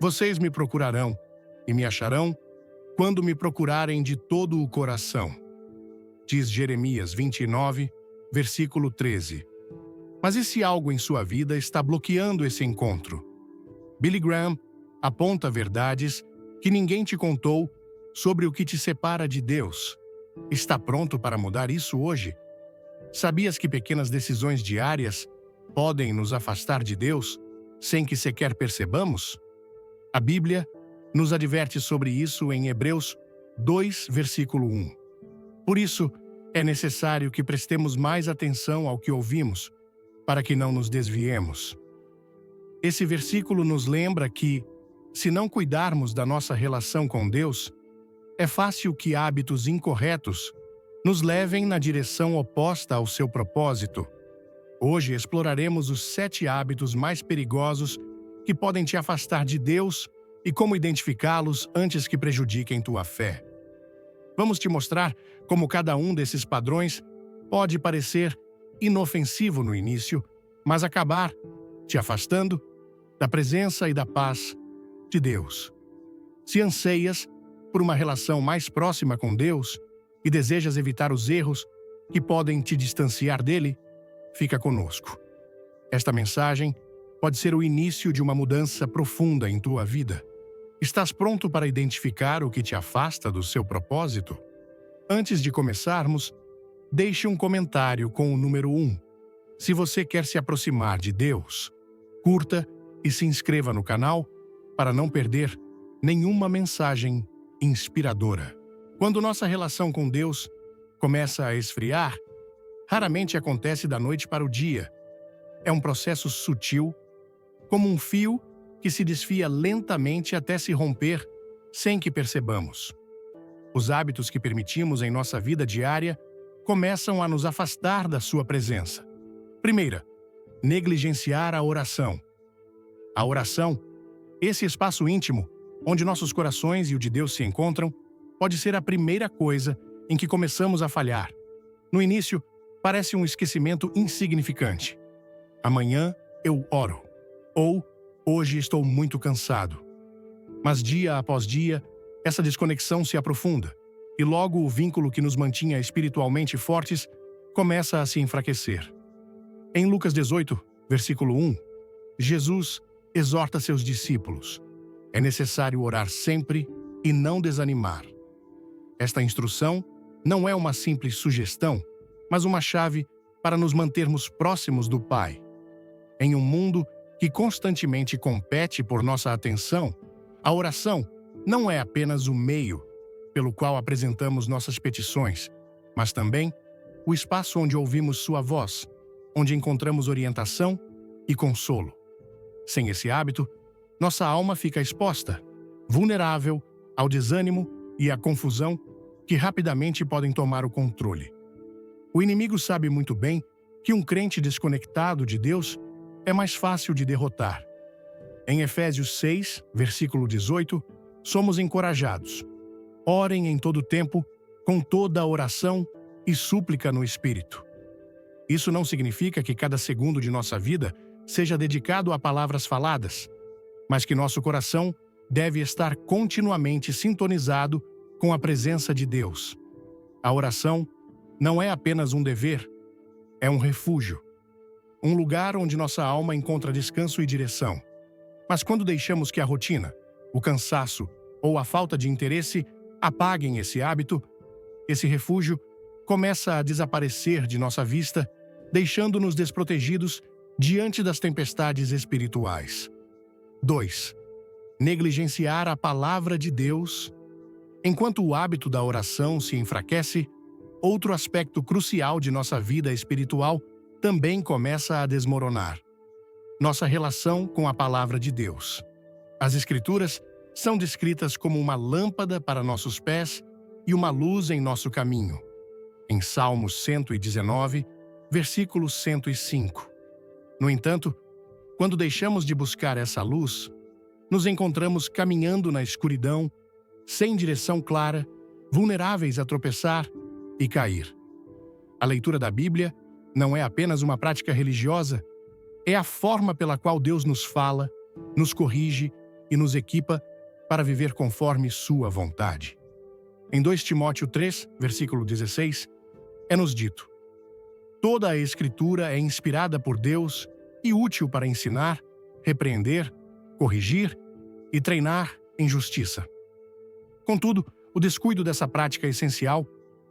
Vocês me procurarão e me acharão quando me procurarem de todo o coração. Diz Jeremias 29, versículo 13. Mas e se algo em sua vida está bloqueando esse encontro? Billy Graham aponta verdades que ninguém te contou sobre o que te separa de Deus. Está pronto para mudar isso hoje? Sabias que pequenas decisões diárias podem nos afastar de Deus sem que sequer percebamos? A Bíblia nos adverte sobre isso em Hebreus 2, versículo 1. Por isso, é necessário que prestemos mais atenção ao que ouvimos, para que não nos desviemos. Esse versículo nos lembra que, se não cuidarmos da nossa relação com Deus, é fácil que hábitos incorretos nos levem na direção oposta ao seu propósito. Hoje exploraremos os 7 hábitos mais perigosos que podem te afastar de Deus e como identificá-los antes que prejudiquem tua fé. Vamos te mostrar como cada um desses padrões pode parecer inofensivo no início, mas acabar te afastando da presença e da paz de Deus. Se anseias por uma relação mais próxima com Deus e desejas evitar os erros que podem te distanciar dele, fica conosco. Esta mensagem pode ser o início de uma mudança profunda em tua vida. Estás pronto para identificar o que te afasta do seu propósito? Antes de começarmos, deixe um comentário com o número 1. Se você quer se aproximar de Deus, curta e se inscreva no canal para não perder nenhuma mensagem inspiradora. Quando nossa relação com Deus começa a esfriar, raramente acontece da noite para o dia. É um processo sutil, como um fio que se desfia lentamente até se romper sem que percebamos. Os hábitos que permitimos em nossa vida diária começam a nos afastar da sua presença. Primeira, negligenciar a oração. A oração, esse espaço íntimo, onde nossos corações e o de Deus se encontram, pode ser a primeira coisa em que começamos a falhar. No início, parece um esquecimento insignificante. Amanhã eu oro. Ou hoje estou muito cansado. Mas dia após dia, essa desconexão se aprofunda, e logo o vínculo que nos mantinha espiritualmente fortes começa a se enfraquecer. Em Lucas 18, versículo 1, Jesus exorta seus discípulos: é necessário orar sempre e não desanimar. Esta instrução não é uma simples sugestão, mas uma chave para nos mantermos próximos do Pai. Em um mundo que constantemente compete por nossa atenção, a oração não é apenas o meio pelo qual apresentamos nossas petições, mas também o espaço onde ouvimos sua voz, onde encontramos orientação e consolo. Sem esse hábito, nossa alma fica exposta, vulnerável ao desânimo e à confusão que rapidamente podem tomar o controle. O inimigo sabe muito bem que um crente desconectado de Deus é mais fácil de derrotar. Em Efésios 6, versículo 18, somos encorajados: orem em todo tempo, com toda a oração e súplica no Espírito. Isso não significa que cada segundo de nossa vida seja dedicado a palavras faladas, mas que nosso coração deve estar continuamente sintonizado com a presença de Deus. A oração não é apenas um dever, é um refúgio, um lugar onde nossa alma encontra descanso e direção. Mas quando deixamos que a rotina, o cansaço ou a falta de interesse apaguem esse hábito, esse refúgio começa a desaparecer de nossa vista, deixando-nos desprotegidos diante das tempestades espirituais. 2. Negligenciar a palavra de Deus. Enquanto o hábito da oração se enfraquece, outro aspecto crucial de nossa vida espiritual também começa a desmoronar: nossa relação com a palavra de Deus. As Escrituras são descritas como uma lâmpada para nossos pés e uma luz em nosso caminho. Em Salmos 119, versículo 105. No entanto, quando deixamos de buscar essa luz, nos encontramos caminhando na escuridão, sem direção clara, vulneráveis a tropeçar e cair. A leitura da Bíblia não é apenas uma prática religiosa, é a forma pela qual Deus nos fala, nos corrige e nos equipa para viver conforme sua vontade. Em 2 Timóteo 3, versículo 16, é-nos dito: toda a Escritura é inspirada por Deus e útil para ensinar, repreender, corrigir e treinar em justiça. Contudo, o descuido dessa prática essencial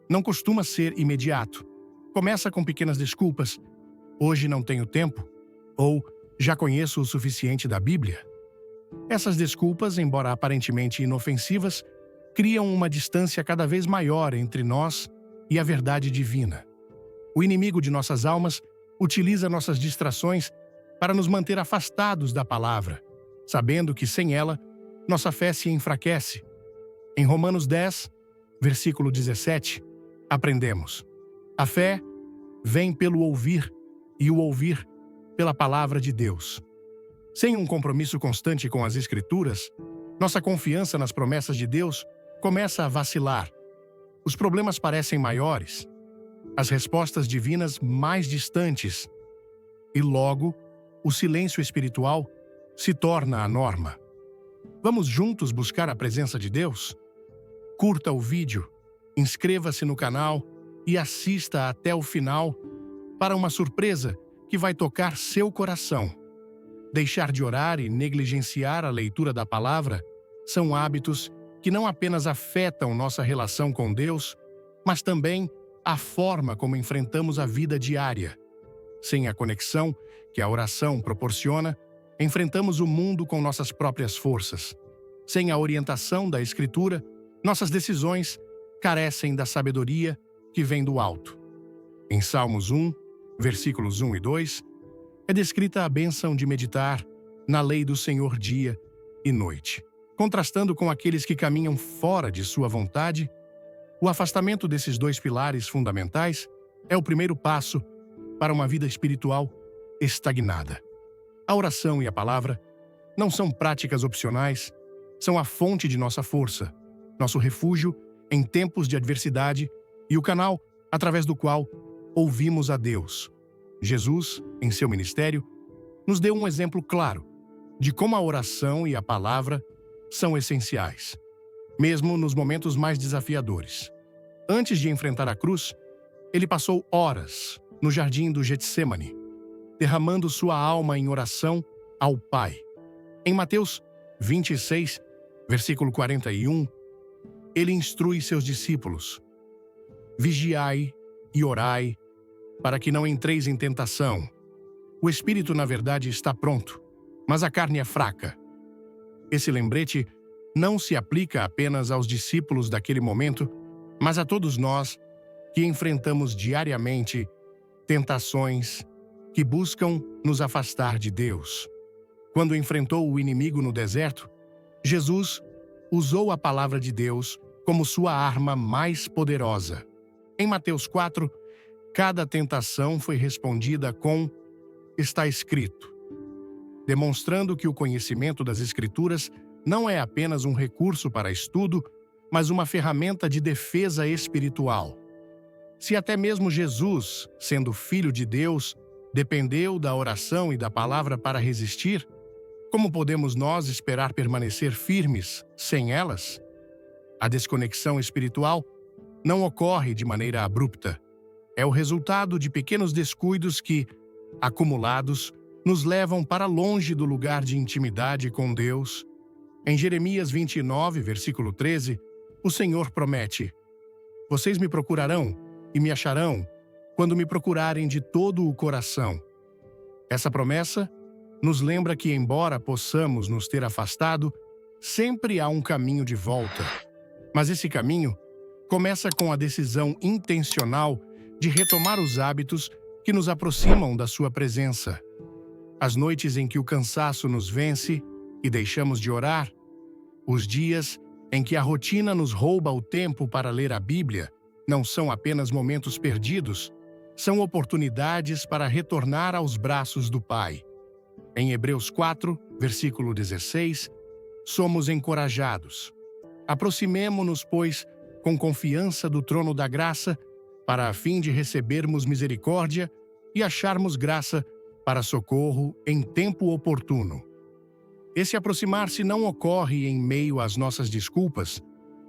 não costuma ser imediato. Começa com pequenas desculpas: hoje não tenho tempo, ou já conheço o suficiente da Bíblia. Essas desculpas, embora aparentemente inofensivas, criam uma distância cada vez maior entre nós e a verdade divina. O inimigo de nossas almas utiliza nossas distrações para nos manter afastados da palavra, sabendo que sem ela, nossa fé se enfraquece. Em Romanos 10, versículo 17, aprendemos: a fé vem pelo ouvir, e o ouvir pela palavra de Deus. Sem um compromisso constante com as Escrituras, nossa confiança nas promessas de Deus começa a vacilar. Os problemas parecem maiores, as respostas divinas mais distantes, e logo, o silêncio espiritual se torna a norma. Vamos juntos buscar a presença de Deus? Curta o vídeo, inscreva-se no canal e assista até o final para uma surpresa que vai tocar seu coração. Deixar de orar e negligenciar a leitura da palavra são hábitos que não apenas afetam nossa relação com Deus, mas também a forma como enfrentamos a vida diária. Sem a conexão que a oração proporciona, enfrentamos o mundo com nossas próprias forças. Sem a orientação da Escritura, nossas decisões carecem da sabedoria que vem do alto. Em Salmos 1, versículos 1 e 2, é descrita a bênção de meditar na lei do Senhor dia e noite. Contrastando com aqueles que caminham fora de sua vontade, o afastamento desses dois pilares fundamentais é o primeiro passo para uma vida espiritual estagnada. A oração e a palavra não são práticas opcionais, são a fonte de nossa força, nosso refúgio em tempos de adversidade e o canal através do qual ouvimos a Deus. Jesus, em seu ministério, nos deu um exemplo claro de como a oração e a palavra são essenciais, mesmo nos momentos mais desafiadores. Antes de enfrentar a cruz, ele passou horas no jardim do Getsêmani, derramando sua alma em oração ao Pai. Em Mateus 26, versículo 41, ele instrui seus discípulos: vigiai e orai, para que não entreis em tentação. O espírito, na verdade, está pronto, mas a carne é fraca. Esse lembrete não se aplica apenas aos discípulos daquele momento, mas a todos nós que enfrentamos diariamente tentações que buscam nos afastar de Deus. Quando enfrentou o inimigo no deserto, Jesus usou a palavra de Deus como sua arma mais poderosa. Em Mateus 4, cada tentação foi respondida com "está escrito", demonstrando que o conhecimento das Escrituras não é apenas um recurso para estudo, mas uma ferramenta de defesa espiritual. Se até mesmo Jesus, sendo Filho de Deus, dependeu da oração e da palavra para resistir, como podemos nós esperar permanecer firmes sem elas? A desconexão espiritual não ocorre de maneira abrupta. É o resultado de pequenos descuidos que, acumulados, nos levam para longe do lugar de intimidade com Deus. Em Jeremias 29, versículo 13, o Senhor promete: vocês me procurarão e me acharão quando me procurarem de todo o coração. Essa promessa nos lembra que, embora possamos nos ter afastado, sempre há um caminho de volta. Mas esse caminho começa com a decisão intencional de retomar os hábitos que nos aproximam da sua presença. As noites em que o cansaço nos vence e deixamos de orar, os dias em que a rotina nos rouba o tempo para ler a Bíblia, não são apenas momentos perdidos, são oportunidades para retornar aos braços do Pai. Em Hebreus 4, versículo 16, somos encorajados. Aproximemo-nos, pois, com confiança do trono da graça, para a fim de recebermos misericórdia e acharmos graça para socorro em tempo oportuno. Esse aproximar-se não ocorre em meio às nossas desculpas,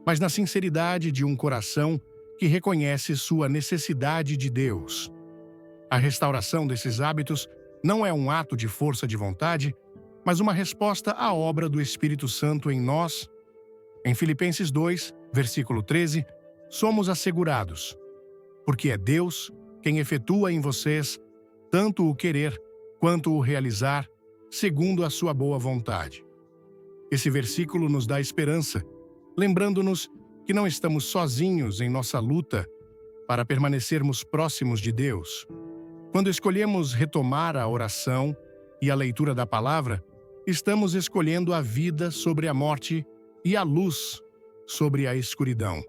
mas na sinceridade de um coração que reconhece sua necessidade de Deus. A restauração desses hábitos não é um ato de força de vontade, mas uma resposta à obra do Espírito Santo em nós. Em Filipenses 2, versículo 13, somos assegurados, porque é Deus quem efetua em vocês tanto o querer quanto o realizar, segundo a sua boa vontade. Esse versículo nos dá esperança, lembrando-nos que não estamos sozinhos em nossa luta para permanecermos próximos de Deus. Quando escolhemos retomar a oração e a leitura da palavra, estamos escolhendo a vida sobre a morte e a luz sobre a escuridão.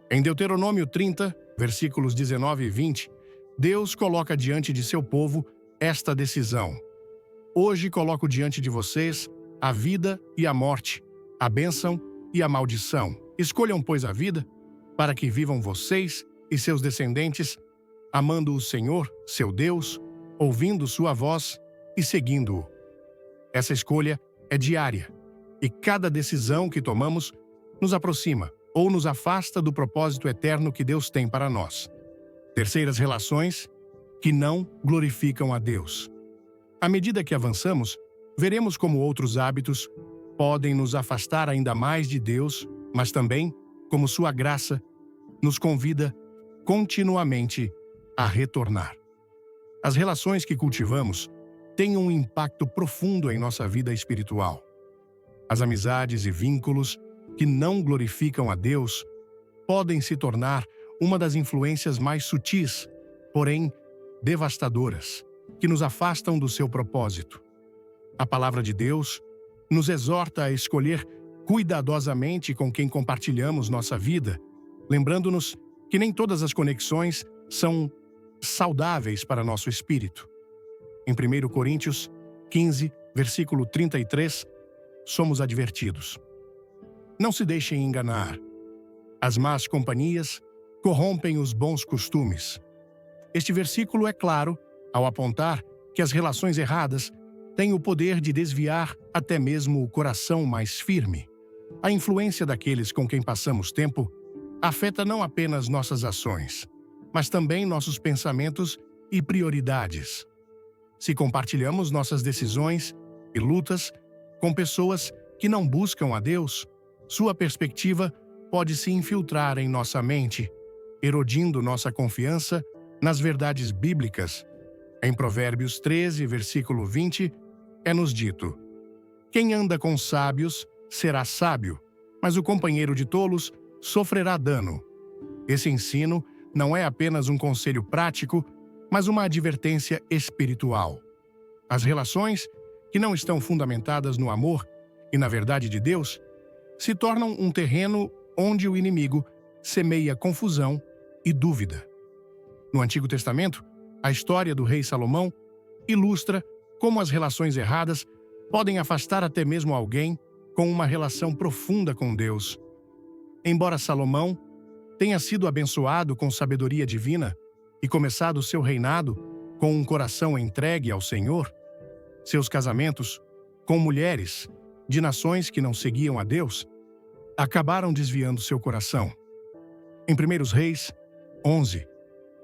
Em Deuteronômio 30, versículos 19 e 20, Deus coloca diante de seu povo esta decisão: hoje coloco diante de vocês a vida e a morte, a bênção e a maldição. Escolham, pois, a vida, para que vivam vocês e seus descendentes, amando o Senhor, seu Deus, ouvindo sua voz e seguindo-o. Essa escolha é diária, e cada decisão que tomamos nos aproxima ou nos afasta do propósito eterno que Deus tem para nós. Terceiras relações que não glorificam a Deus. À medida que avançamos, veremos como outros hábitos podem nos afastar ainda mais de Deus, mas também como sua graça nos convida continuamente a retornar. As relações que cultivamos têm um impacto profundo em nossa vida espiritual. As amizades e vínculos que não glorificam a Deus podem se tornar uma das influências mais sutis, porém devastadoras, que nos afastam do seu propósito. A palavra de Deus nos exorta a escolher cuidadosamente com quem compartilhamos nossa vida, lembrando-nos que nem todas as conexões são saudáveis para nosso espírito. Em 1 Coríntios 15, versículo 33, somos advertidos: não se deixem enganar. As más companhias corrompem os bons costumes. Este versículo é claro ao apontar que as relações erradas têm o poder de desviar até mesmo o coração mais firme. A influência daqueles com quem passamos tempo afeta não apenas nossas ações, mas também nossos pensamentos e prioridades. Se compartilhamos nossas decisões e lutas com pessoas que não buscam a Deus, sua perspectiva pode se infiltrar em nossa mente, erodindo nossa confiança nas verdades bíblicas. Em Provérbios 13, versículo 20, é-nos dito: quem anda com sábios será sábio, mas o companheiro de tolos sofrerá dano. Esse ensino não é apenas um conselho prático, mas uma advertência espiritual. As relações que não estão fundamentadas no amor e na verdade de Deus se tornam um terreno onde o inimigo semeia confusão e dúvida. No Antigo Testamento, a história do rei Salomão ilustra como as relações erradas podem afastar até mesmo alguém com uma relação profunda com Deus. Embora Salomão tenha sido abençoado com sabedoria divina e começado seu reinado com um coração entregue ao Senhor, seus casamentos com mulheres de nações que não seguiam a Deus acabaram desviando seu coração. Em 1 Reis 11,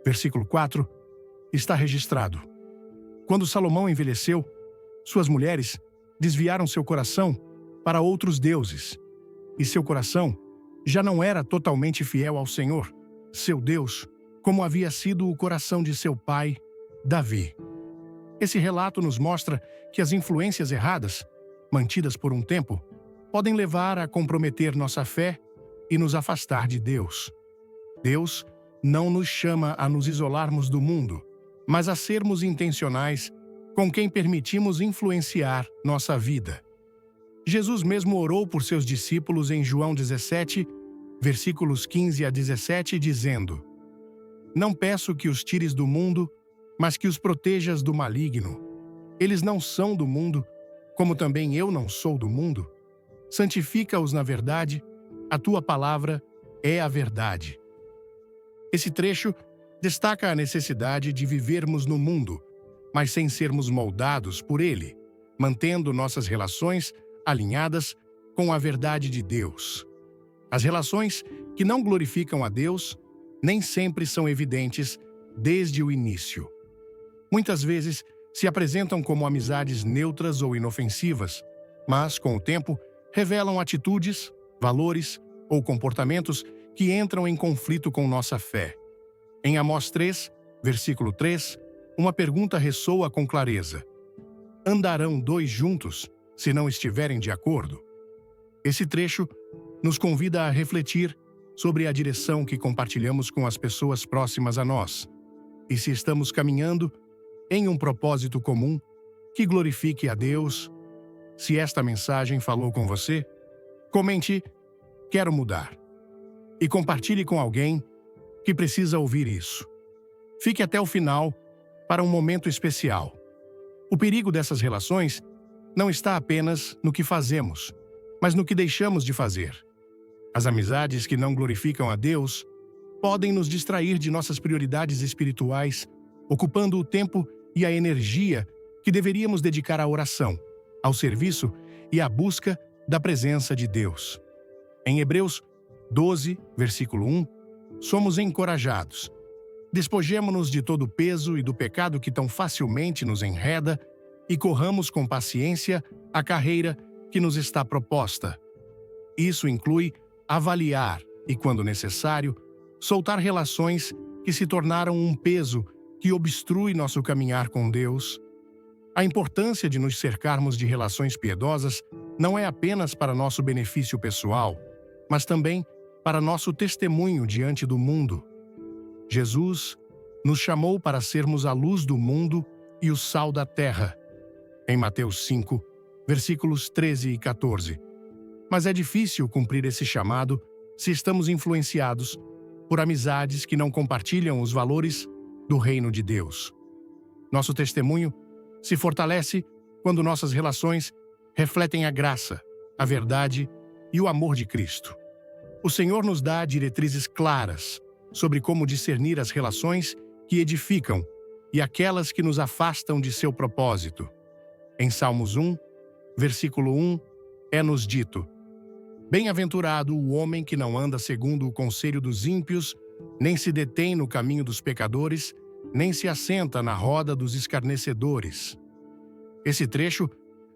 versículo 4, está registrado: quando Salomão envelheceu, suas mulheres desviaram seu coração para outros deuses, e seu coração já não era totalmente fiel ao Senhor, seu Deus, como havia sido o coração de seu pai, Davi. Esse relato nos mostra que as influências erradas, mantidas por um tempo, podem levar a comprometer nossa fé e nos afastar de Deus. Deus não nos chama a nos isolarmos do mundo, mas a sermos intencionais com quem permitimos influenciar nossa vida. Jesus mesmo orou por seus discípulos em João 17, versículos 15 a 17, dizendo: não peço que os tires do mundo, mas que os protejas do maligno. Eles não são do mundo, como também eu não sou do mundo. Santifica-os na verdade, a tua palavra é a verdade. Esse trecho destaca a necessidade de vivermos no mundo, mas sem sermos moldados por ele. mantendo nossas relações alinhadas com a verdade de Deus. As relações que não glorificam a Deus nem sempre são evidentes desde o início. Muitas vezes se apresentam como amizades neutras ou inofensivas, mas, com o tempo, revelam atitudes, valores ou comportamentos que entram em conflito com nossa fé. Em Amós 3, versículo 3, uma pergunta ressoa com clareza: andarão dois juntos se não estiverem de acordo? Esse trecho nos convida a refletir sobre a direção que compartilhamos com as pessoas próximas a nós e se estamos caminhando em um propósito comum que glorifique a Deus. Se esta mensagem falou com você, comente "Quero mudar" e compartilhe com alguém que precisa ouvir isso. Fique até o final para um momento especial. O perigo dessas relações não está apenas no que fazemos, mas no que deixamos de fazer. As amizades que não glorificam a Deus podem nos distrair de nossas prioridades espirituais, ocupando o tempo e a energia que deveríamos dedicar à oração, ao serviço e à busca da presença de Deus. Em Hebreus 12, versículo 1, somos encorajados: despojemo-nos de todo o peso e do pecado que tão facilmente nos enreda e corramos com paciência a carreira que nos está proposta. Isso inclui avaliar e, quando necessário, soltar relações que se tornaram um peso que obstrui nosso caminhar com Deus. A importância de nos cercarmos de relações piedosas não é apenas para nosso benefício pessoal, mas também para nosso testemunho diante do mundo. Jesus nos chamou para sermos a luz do mundo e o sal da terra. Em Mateus 5, versículos 13 e 14. Mas é difícil cumprir esse chamado se estamos influenciados por amizades que não compartilham os valores do reino de Deus. Nosso testemunho se fortalece quando nossas relações refletem a graça, a verdade e o amor de Cristo. O Senhor nos dá diretrizes claras sobre como discernir as relações que edificam e aquelas que nos afastam de seu propósito. Em Salmos 1, versículo 1, é-nos dito: bem-aventurado o homem que não anda segundo o conselho dos ímpios, nem se detém no caminho dos pecadores, nem se assenta na roda dos escarnecedores. Esse trecho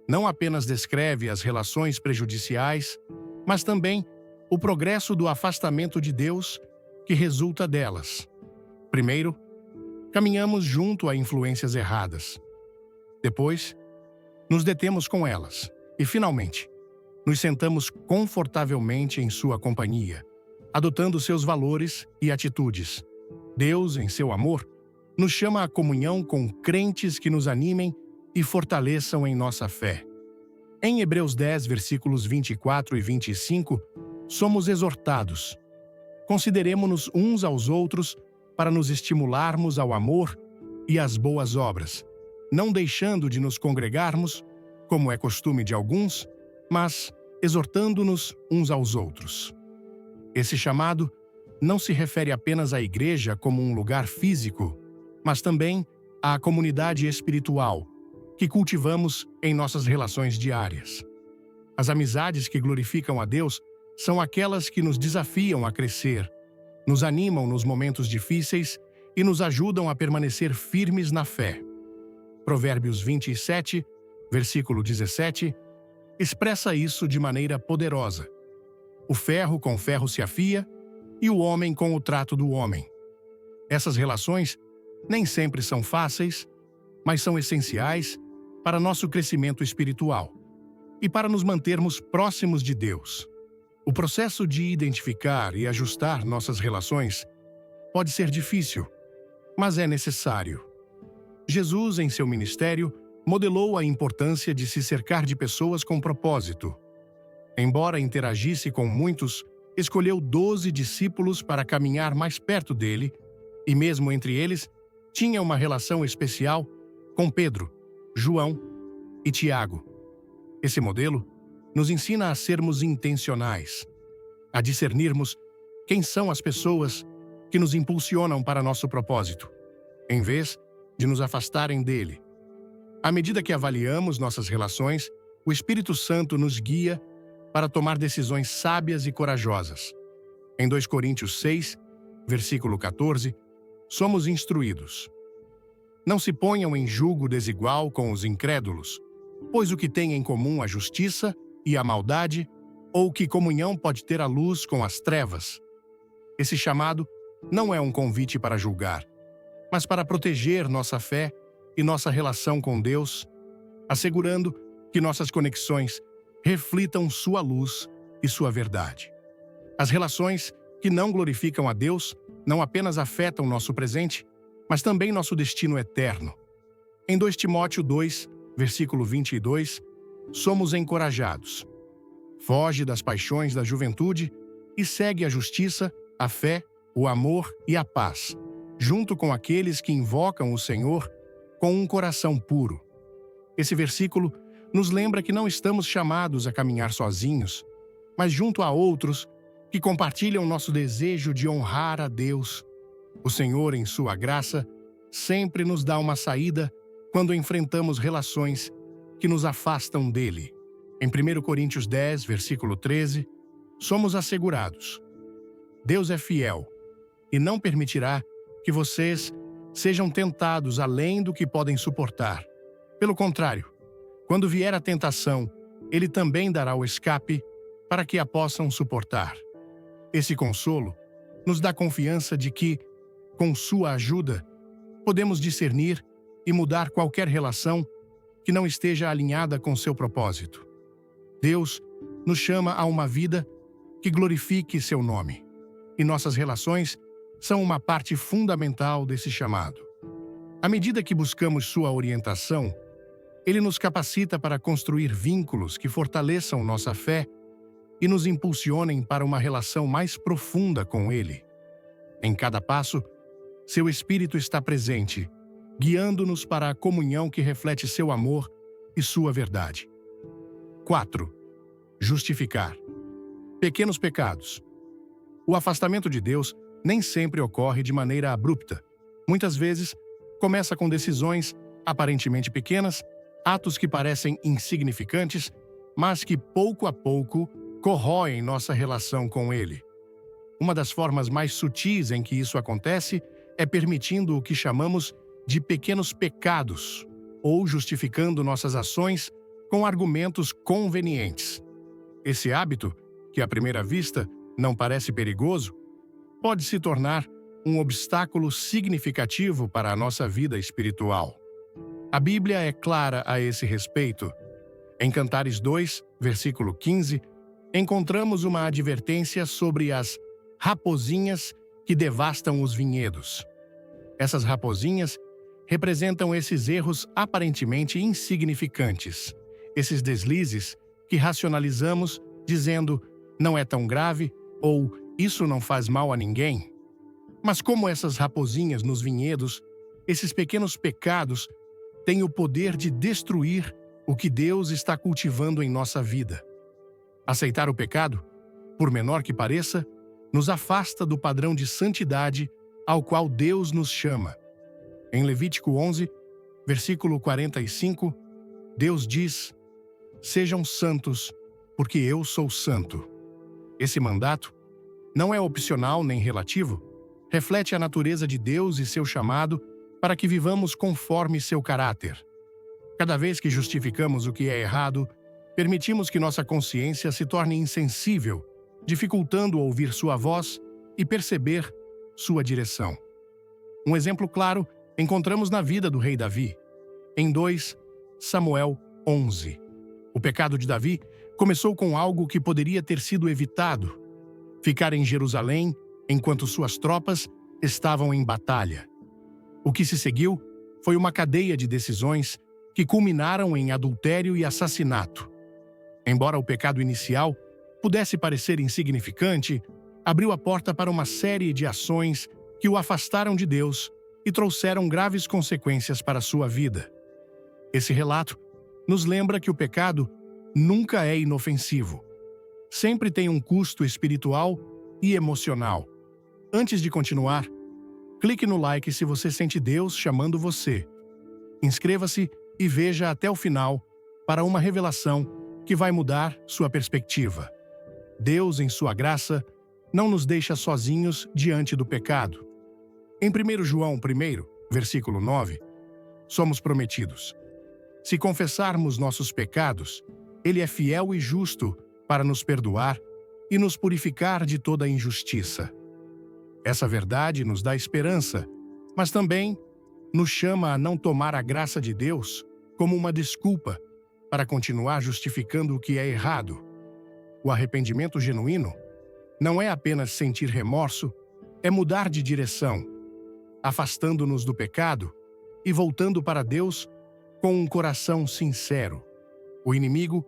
não apenas descreve as relações prejudiciais, mas também o progresso do afastamento de Deus que resulta delas. Primeiro, caminhamos junto a influências erradas. Depois, nos detemos com elas. E, finalmente, nos sentamos confortavelmente em sua companhia, adotando seus valores e atitudes. Deus, em seu amor, nos chama à comunhão com crentes que nos animem e fortaleçam em nossa fé. Em Hebreus 10, versículos 24 e 25, somos exortados: consideremo-nos uns aos outros para nos estimularmos ao amor e às boas obras, não deixando de nos congregarmos, como é costume de alguns, mas exortando-nos uns aos outros. Esse chamado não se refere apenas à igreja como um lugar físico, mas também à comunidade espiritual que cultivamos em nossas relações diárias. As amizades que glorificam a Deus são aquelas que nos desafiam a crescer, nos animam nos momentos difíceis e nos ajudam a permanecer firmes na fé. Provérbios 27, versículo 17, expressa isso de maneira poderosa. O ferro com ferro se afia e o homem com o trato do homem. Essas relações nem sempre são fáceis, mas são essenciais para nosso crescimento espiritual e para nos mantermos próximos de Deus. O processo de identificar e ajustar nossas relações pode ser difícil, mas é necessário. Jesus, em seu ministério, modelou a importância de se cercar de pessoas com propósito. Embora interagisse com muitos, escolheu 12 discípulos para caminhar mais perto dele, e mesmo entre eles, tinha uma relação especial com Pedro, João e Tiago. Esse modelo nos ensina a sermos intencionais, a discernirmos quem são as pessoas que nos impulsionam para nosso propósito, em vez de nos afastarem dele. À medida que avaliamos nossas relações, o Espírito Santo nos guia para tomar decisões sábias e corajosas. Em 2 Coríntios 6, versículo 14, somos instruídos: não se ponham em julgo desigual com os incrédulos, pois o que tem em comum a justiça e a maldade, ou que comunhão pode ter a luz com as trevas? Esse chamado não é um convite para julgar, mas para proteger nossa fé e nossa relação com Deus, assegurando que nossas conexões reflitam sua luz e sua verdade. As relações que não glorificam a Deus não apenas afetam nosso presente, mas também nosso destino eterno. Em 2 Timóteo 2, versículo 22, somos encorajados: foge das paixões da juventude e segue a justiça, a fé, o amor e a paz, junto com aqueles que invocam o Senhor com um coração puro. Esse versículo nos lembra que não estamos chamados a caminhar sozinhos, mas junto a outros que compartilham nosso desejo de honrar a Deus. O Senhor, em sua graça, sempre nos dá uma saída quando enfrentamos relações que nos afastam dele. Em 1 Coríntios 10, versículo 13, somos assegurados: Deus é fiel e não permitirá que vocês sejam tentados além do que podem suportar. Pelo contrário, quando vier a tentação, Ele também dará o escape para que a possam suportar. Esse consolo nos dá confiança de que, com sua ajuda, podemos discernir e mudar qualquer relação que não esteja alinhada com seu propósito. Deus nos chama a uma vida que glorifique seu nome, e nossas relações são uma parte fundamental desse chamado. À medida que buscamos sua orientação, Ele nos capacita para construir vínculos que fortaleçam nossa fé e nos impulsionem para uma relação mais profunda com Ele. Em cada passo, seu Espírito está presente, guiando-nos para a comunhão que reflete seu amor e sua verdade. 4. Justificar. Pequenos pecados. O afastamento de Deus nem sempre ocorre de maneira abrupta. Muitas vezes, começa com decisões aparentemente pequenas, atos que parecem insignificantes, mas que pouco a pouco corroem nossa relação com Ele. Uma das formas mais sutis em que isso acontece é permitindo o que chamamos de pequenos pecados, ou justificando nossas ações com argumentos convenientes. Esse hábito, que à primeira vista não parece perigoso, pode se tornar um obstáculo significativo para a nossa vida espiritual. A Bíblia é clara a esse respeito. Em Cantares 2, versículo 15, encontramos uma advertência sobre as raposinhas que devastam os vinhedos. Essas raposinhas representam esses erros aparentemente insignificantes, esses deslizes que racionalizamos dizendo não é tão grave ou isso não faz mal a ninguém. Mas como essas raposinhas nos vinhedos, esses pequenos pecados têm o poder de destruir o que Deus está cultivando em nossa vida. Aceitar o pecado, por menor que pareça, nos afasta do padrão de santidade ao qual Deus nos chama. Em Levítico 11, versículo 45, Deus diz: sejam santos, porque eu sou santo. Esse mandato não é opcional nem relativo, reflete a natureza de Deus e seu chamado para que vivamos conforme seu caráter. Cada vez que justificamos o que é errado, permitimos que nossa consciência se torne insensível, dificultando ouvir sua voz e perceber sua direção. Um exemplo claro encontramos na vida do rei Davi, em 2 Samuel 11. O pecado de Davi começou com algo que poderia ter sido evitado: ficar em Jerusalém enquanto suas tropas estavam em batalha. O que se seguiu foi uma cadeia de decisões que culminaram em adultério e assassinato. Embora o pecado inicial pudesse parecer insignificante, abriu a porta para uma série de ações que o afastaram de Deus e trouxeram graves consequências para sua vida. Esse relato nos lembra que o pecado nunca é inofensivo. Sempre tem um custo espiritual e emocional. Antes de continuar, clique no like se você sente Deus chamando você. Inscreva-se e veja até o final para uma revelação que vai mudar sua perspectiva. Deus, em sua graça, não nos deixa sozinhos diante do pecado. Em 1 João 1, versículo 9, somos prometidos: se confessarmos nossos pecados, Ele é fiel e justo para nos perdoar e nos purificar de toda injustiça. Essa verdade nos dá esperança, mas também nos chama a não tomar a graça de Deus como uma desculpa para continuar justificando o que é errado. O arrependimento genuíno não é apenas sentir remorso, é mudar de direção, afastando-nos do pecado e voltando para Deus com um coração sincero. O inimigo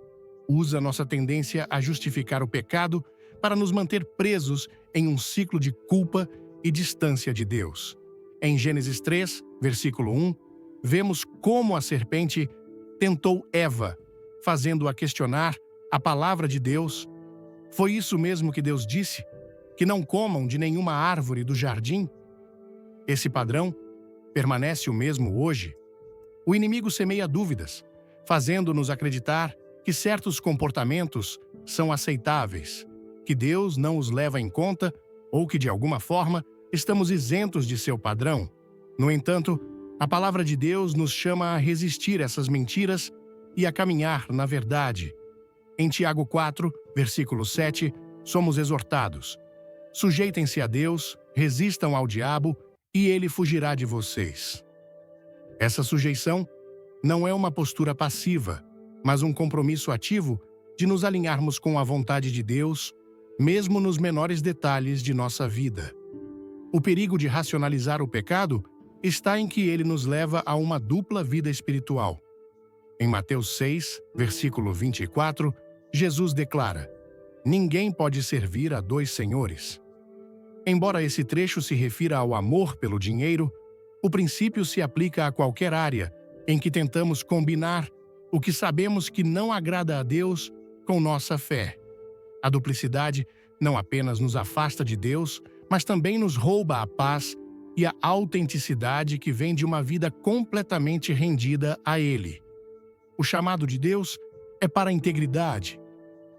usa nossa tendência a justificar o pecado para nos manter presos em um ciclo de culpa e distância de Deus. Em Gênesis 3, versículo 1, vemos como a serpente tentou Eva, fazendo-a questionar a palavra de Deus. Foi isso mesmo que Deus disse? Que não comam de nenhuma árvore do jardim? Esse padrão permanece o mesmo hoje. O inimigo semeia dúvidas, fazendo-nos acreditar que certos comportamentos são aceitáveis, que Deus não os leva em conta ou que, de alguma forma, estamos isentos de seu padrão. No entanto, a palavra de Deus nos chama a resistir essas mentiras e a caminhar na verdade. Em Tiago 4, versículo 7, somos exortados: sujeitem-se a Deus, resistam ao diabo e ele fugirá de vocês. Essa sujeição não é uma postura passiva, mas um compromisso ativo de nos alinharmos com a vontade de Deus, mesmo nos menores detalhes de nossa vida. O perigo de racionalizar o pecado está em que ele nos leva a uma dupla vida espiritual. Em Mateus 6, versículo 24, Jesus declara: ninguém pode servir a dois senhores. Embora esse trecho se refira ao amor pelo dinheiro, o princípio se aplica a qualquer área em que tentamos combinar o que sabemos que não agrada a Deus com nossa fé. A duplicidade não apenas nos afasta de Deus, mas também nos rouba a paz e a autenticidade que vem de uma vida completamente rendida a Ele. O chamado de Deus é para a integridade,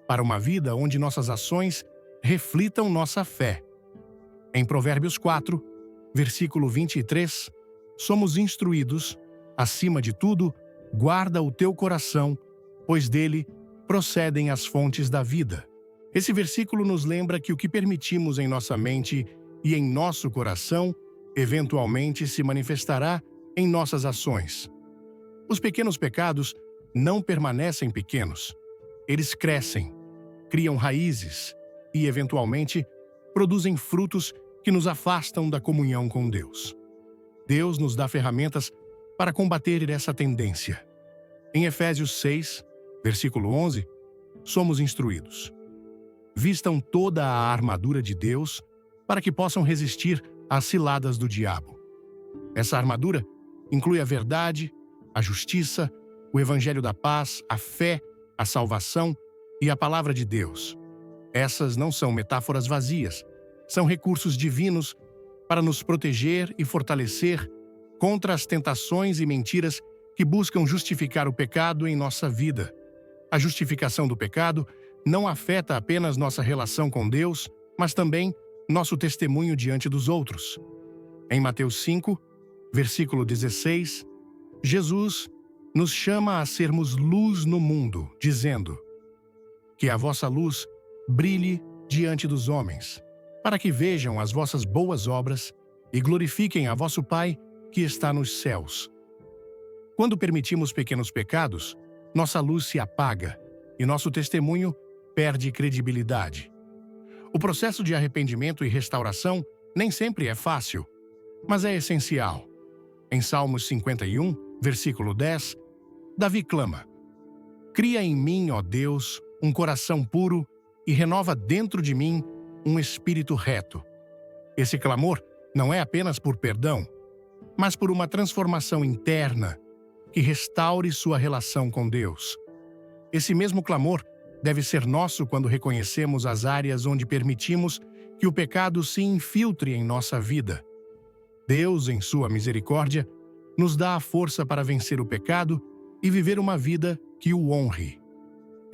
para uma vida onde nossas ações reflitam nossa fé. Em Provérbios 4, versículo 23, somos instruídos: acima de tudo, guarda o teu coração, pois dele procedem as fontes da vida. Esse versículo nos lembra que o que permitimos em nossa mente e em nosso coração eventualmente se manifestará em nossas ações. Os pequenos pecados não permanecem pequenos. Eles crescem, criam raízes e, eventualmente, produzem frutos que nos afastam da comunhão com Deus. Deus nos dá ferramentas para combater essa tendência. Em Efésios 6, versículo 11, somos instruídos: vistam toda a armadura de Deus para que possam resistir às ciladas do diabo. Essa armadura inclui a verdade, a justiça, o evangelho da paz, a fé, a salvação e a palavra de Deus. Essas não são metáforas vazias, são recursos divinos para nos proteger e fortalecer contra as tentações e mentiras que buscam justificar o pecado em nossa vida. A justificação do pecado não afeta apenas nossa relação com Deus, mas também nosso testemunho diante dos outros. Em Mateus 5, versículo 16, Jesus nos chama a sermos luz no mundo, dizendo: que a vossa luz brilhe diante dos homens, para que vejam as vossas boas obras e glorifiquem a vosso Pai que está nos céus. Quando permitimos pequenos pecados, nossa luz se apaga e nosso testemunho perde credibilidade. O processo de arrependimento e restauração nem sempre é fácil, mas é essencial. Em Salmos 51, versículo 10, Davi clama: cria em mim, ó Deus, um coração puro e renova dentro de mim um espírito reto. Esse clamor não é apenas por perdão, mas por uma transformação interna que restaure sua relação com Deus. Esse mesmo clamor deve ser nosso quando reconhecemos as áreas onde permitimos que o pecado se infiltre em nossa vida. Deus, em sua misericórdia, nos dá a força para vencer o pecado e viver uma vida que o honre.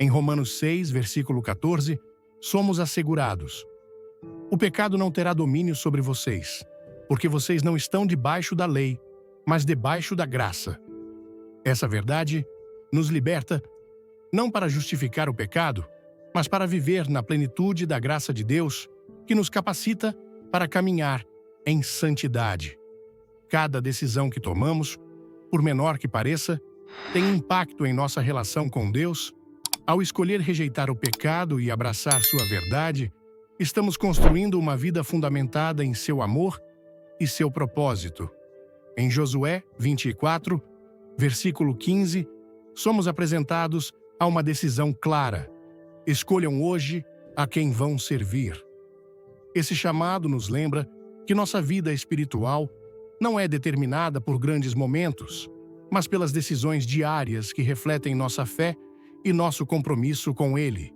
Em Romanos 6, versículo 14, somos assegurados: o pecado não terá domínio sobre vocês, porque vocês não estão debaixo da lei, mas debaixo da graça. Essa verdade nos liberta não para justificar o pecado, mas para viver na plenitude da graça de Deus, que nos capacita para caminhar em santidade. Cada decisão que tomamos, por menor que pareça, tem impacto em nossa relação com Deus. Ao escolher rejeitar o pecado e abraçar sua verdade, estamos construindo uma vida fundamentada em seu amor e seu propósito. Em Josué 24, versículo 15, somos apresentados a uma decisão clara: escolham hoje a quem vão servir. Esse chamado nos lembra que nossa vida espiritual não é determinada por grandes momentos, mas pelas decisões diárias que refletem nossa fé e nosso compromisso com Ele.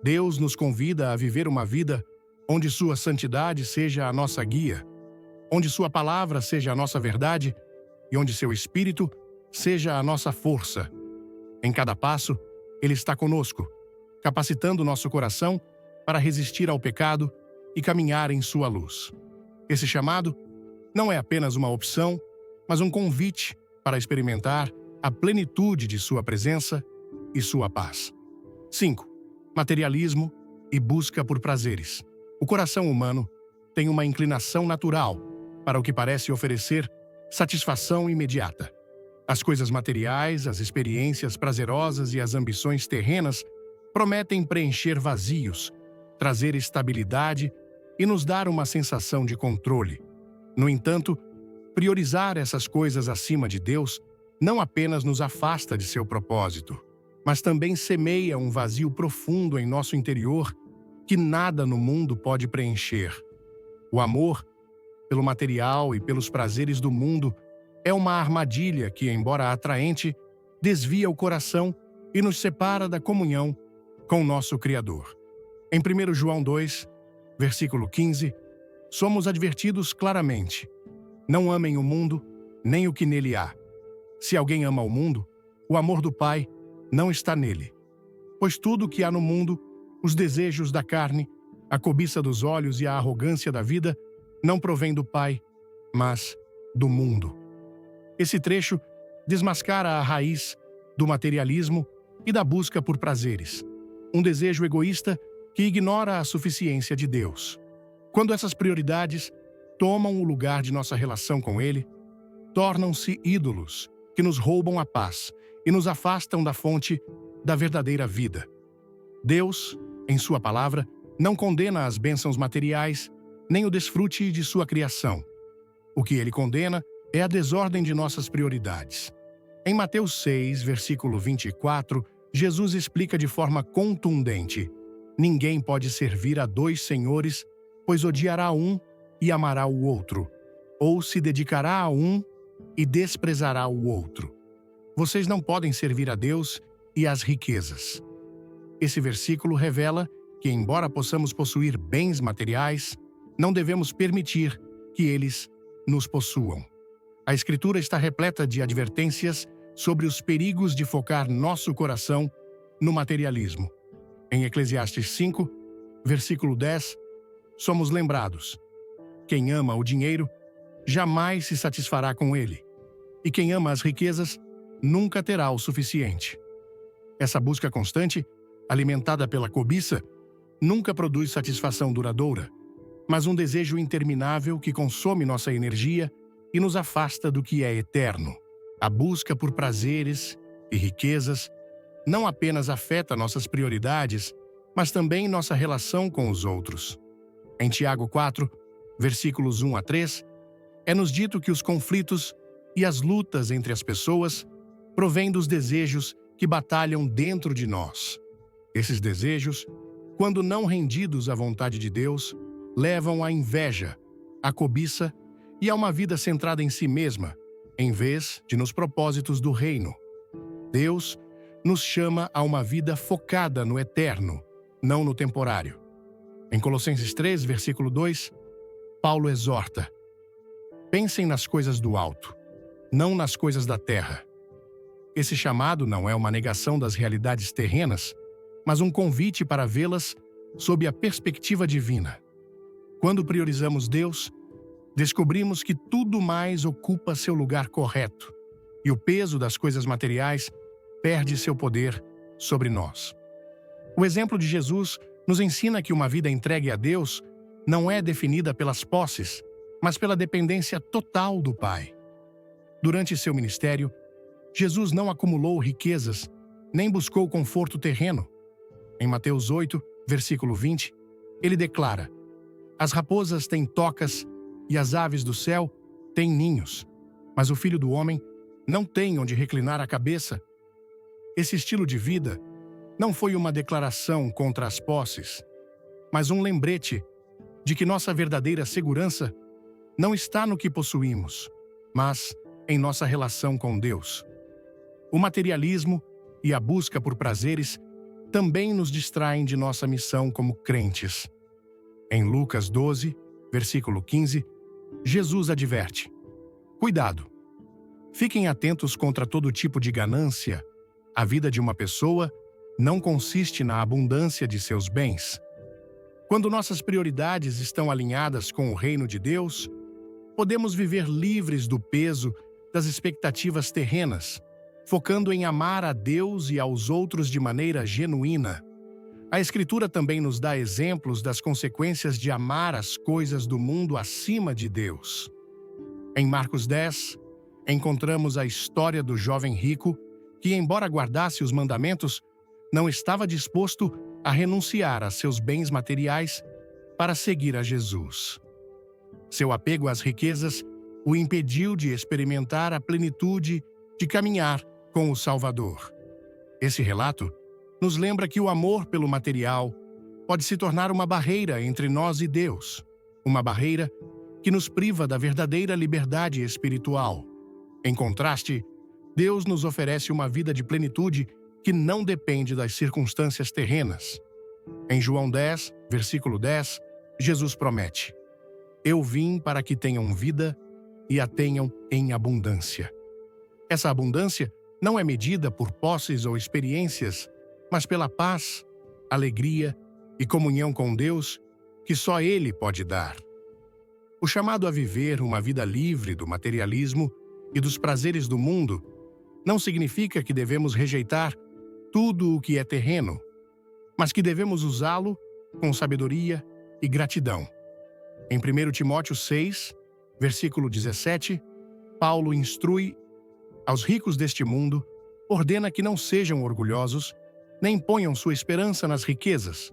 Deus nos convida a viver uma vida onde sua santidade seja a nossa guia, onde sua palavra seja a nossa verdade e onde seu Espírito seja a nossa força. Em cada passo, Ele está conosco, capacitando nosso coração para resistir ao pecado e caminhar em sua luz. Esse chamado não é apenas uma opção, mas um convite para experimentar a plenitude de sua presença e sua paz. 5. Materialismo e busca por prazeres. O coração humano tem uma inclinação natural para o que parece oferecer satisfação imediata. As coisas materiais, as experiências prazerosas e as ambições terrenas prometem preencher vazios, trazer estabilidade e nos dar uma sensação de controle. No entanto, priorizar essas coisas acima de Deus não apenas nos afasta de seu propósito, mas também semeia um vazio profundo em nosso interior que nada no mundo pode preencher. O amor pelo material e pelos prazeres do mundo é uma armadilha que, embora atraente, desvia o coração e nos separa da comunhão com nosso Criador. Em 1 João 2, versículo 15, somos advertidos claramente: não amem o mundo, nem o que nele há. Se alguém ama o mundo, o amor do Pai não está nele. Pois tudo o que há no mundo, os desejos da carne, a cobiça dos olhos e a arrogância da vida, não provém do Pai, mas do mundo. Esse trecho desmascara a raiz do materialismo e da busca por prazeres, um desejo egoísta que ignora a suficiência de Deus. Quando essas prioridades tomam o lugar de nossa relação com Ele, tornam-se ídolos que nos roubam a paz e nos afastam da fonte da verdadeira vida. Deus, em sua palavra, não condena as bênçãos materiais, nem o desfrute de sua criação. O que Ele condena é a desordem de nossas prioridades. Em Mateus 6, versículo 24, Jesus explica de forma contundente: ninguém pode servir a dois senhores, pois odiará um e amará o outro, ou se dedicará a um e desprezará o outro. Vocês não podem servir a Deus e às riquezas. Esse versículo revela que, embora possamos possuir bens materiais, não devemos permitir que eles nos possuam. A Escritura está repleta de advertências sobre os perigos de focar nosso coração no materialismo. Em Eclesiastes 5, versículo 10, somos lembrados: quem ama o dinheiro jamais se satisfará com ele, e quem ama as riquezas nunca terá o suficiente. Essa busca constante, alimentada pela cobiça, nunca produz satisfação duradoura, mas um desejo interminável que consome nossa energia e nos afasta do que é eterno. A busca por prazeres e riquezas não apenas afeta nossas prioridades, mas também nossa relação com os outros. Em Tiago 4, versículos 1 a 3, é-nos dito que os conflitos e as lutas entre as pessoas provêm dos desejos que batalham dentro de nós. Esses desejos, quando não rendidos à vontade de Deus, levam à inveja, à cobiça e a uma vida centrada em si mesma, em vez de nos propósitos do reino. Deus nos chama a uma vida focada no eterno, não no temporário. Em Colossenses 3, versículo 2, Paulo exorta: pensem nas coisas do alto, não nas coisas da terra. Esse chamado não é uma negação das realidades terrenas, mas um convite para vê-las sob a perspectiva divina. Quando priorizamos Deus, descobrimos que tudo mais ocupa seu lugar correto e o peso das coisas materiais perde seu poder sobre nós. O exemplo de Jesus nos ensina que uma vida entregue a Deus não é definida pelas posses, mas pela dependência total do Pai. Durante seu ministério, Jesus não acumulou riquezas, nem buscou conforto terreno. Em Mateus 8, versículo 20, ele declara: "As raposas têm tocas e as aves do céu têm ninhos, mas o Filho do Homem não tem onde reclinar a cabeça." Esse estilo de vida não foi uma declaração contra as posses, mas um lembrete de que nossa verdadeira segurança não está no que possuímos, mas em nossa relação com Deus. O materialismo e a busca por prazeres também nos distraem de nossa missão como crentes. Em Lucas 12, versículo 15, Jesus adverte: "Cuidado! Fiquem atentos contra todo tipo de ganância. A vida de uma pessoa não consiste na abundância de seus bens." Quando nossas prioridades estão alinhadas com o reino de Deus, podemos viver livres do peso das expectativas terrenas, focando em amar a Deus e aos outros de maneira genuína. A Escritura também nos dá exemplos das consequências de amar as coisas do mundo acima de Deus. Em Marcos 10, encontramos a história do jovem rico que, embora guardasse os mandamentos, não estava disposto a renunciar a seus bens materiais para seguir a Jesus. Seu apego às riquezas o impediu de experimentar a plenitude de caminhar com o Salvador. Esse relato nos lembra que o amor pelo material pode se tornar uma barreira entre nós e Deus, uma barreira que nos priva da verdadeira liberdade espiritual. Em contraste, Deus nos oferece uma vida de plenitude que não depende das circunstâncias terrenas. Em João 10, versículo 10, Jesus promete: "Eu vim para que tenham vida e a tenham em abundância." Essa abundância não é medida por posses ou experiências, mas pela paz, alegria e comunhão com Deus que só Ele pode dar. O chamado a viver uma vida livre do materialismo e dos prazeres do mundo não significa que devemos rejeitar tudo o que é terreno, mas que devemos usá-lo com sabedoria e gratidão. Em 1 Timóteo 6, versículo 17, Paulo instrui aos ricos deste mundo, ordena que não sejam orgulhosos, nem ponham sua esperança nas riquezas,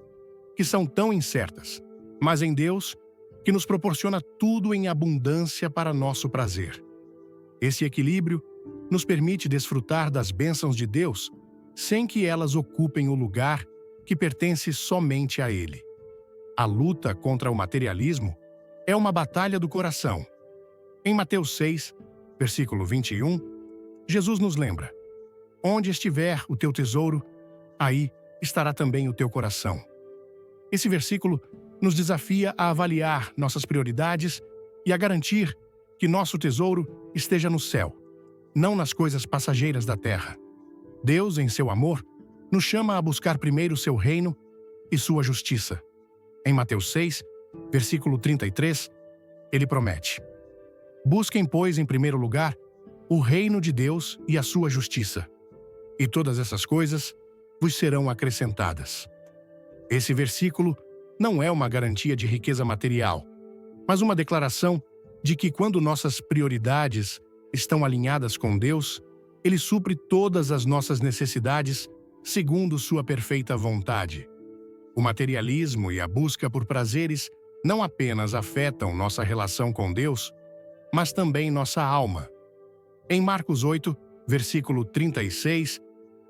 que são tão incertas, mas em Deus, que nos proporciona tudo em abundância para nosso prazer. Esse equilíbrio nos permite desfrutar das bênçãos de Deus sem que elas ocupem o lugar que pertence somente a Ele. A luta contra o materialismo é uma batalha do coração. Em Mateus 6, versículo 21, Jesus nos lembra: "Onde estiver o teu tesouro, aí estará também o teu coração." Esse versículo nos desafia a avaliar nossas prioridades e a garantir que nosso tesouro esteja no céu, não nas coisas passageiras da terra. Deus, em seu amor, nos chama a buscar primeiro seu reino e sua justiça. Em Mateus 6, versículo 33, ele promete: "Busquem, pois, em primeiro lugar, o reino de Deus e a sua justiça, e todas essas coisas vos serão acrescentadas." Esse versículo não é uma garantia de riqueza material, mas uma declaração de que quando nossas prioridades estão alinhadas com Deus, Ele supre todas as nossas necessidades segundo sua perfeita vontade. O materialismo e a busca por prazeres não apenas afetam nossa relação com Deus, mas também nossa alma. Em Marcos 8, versículo 36,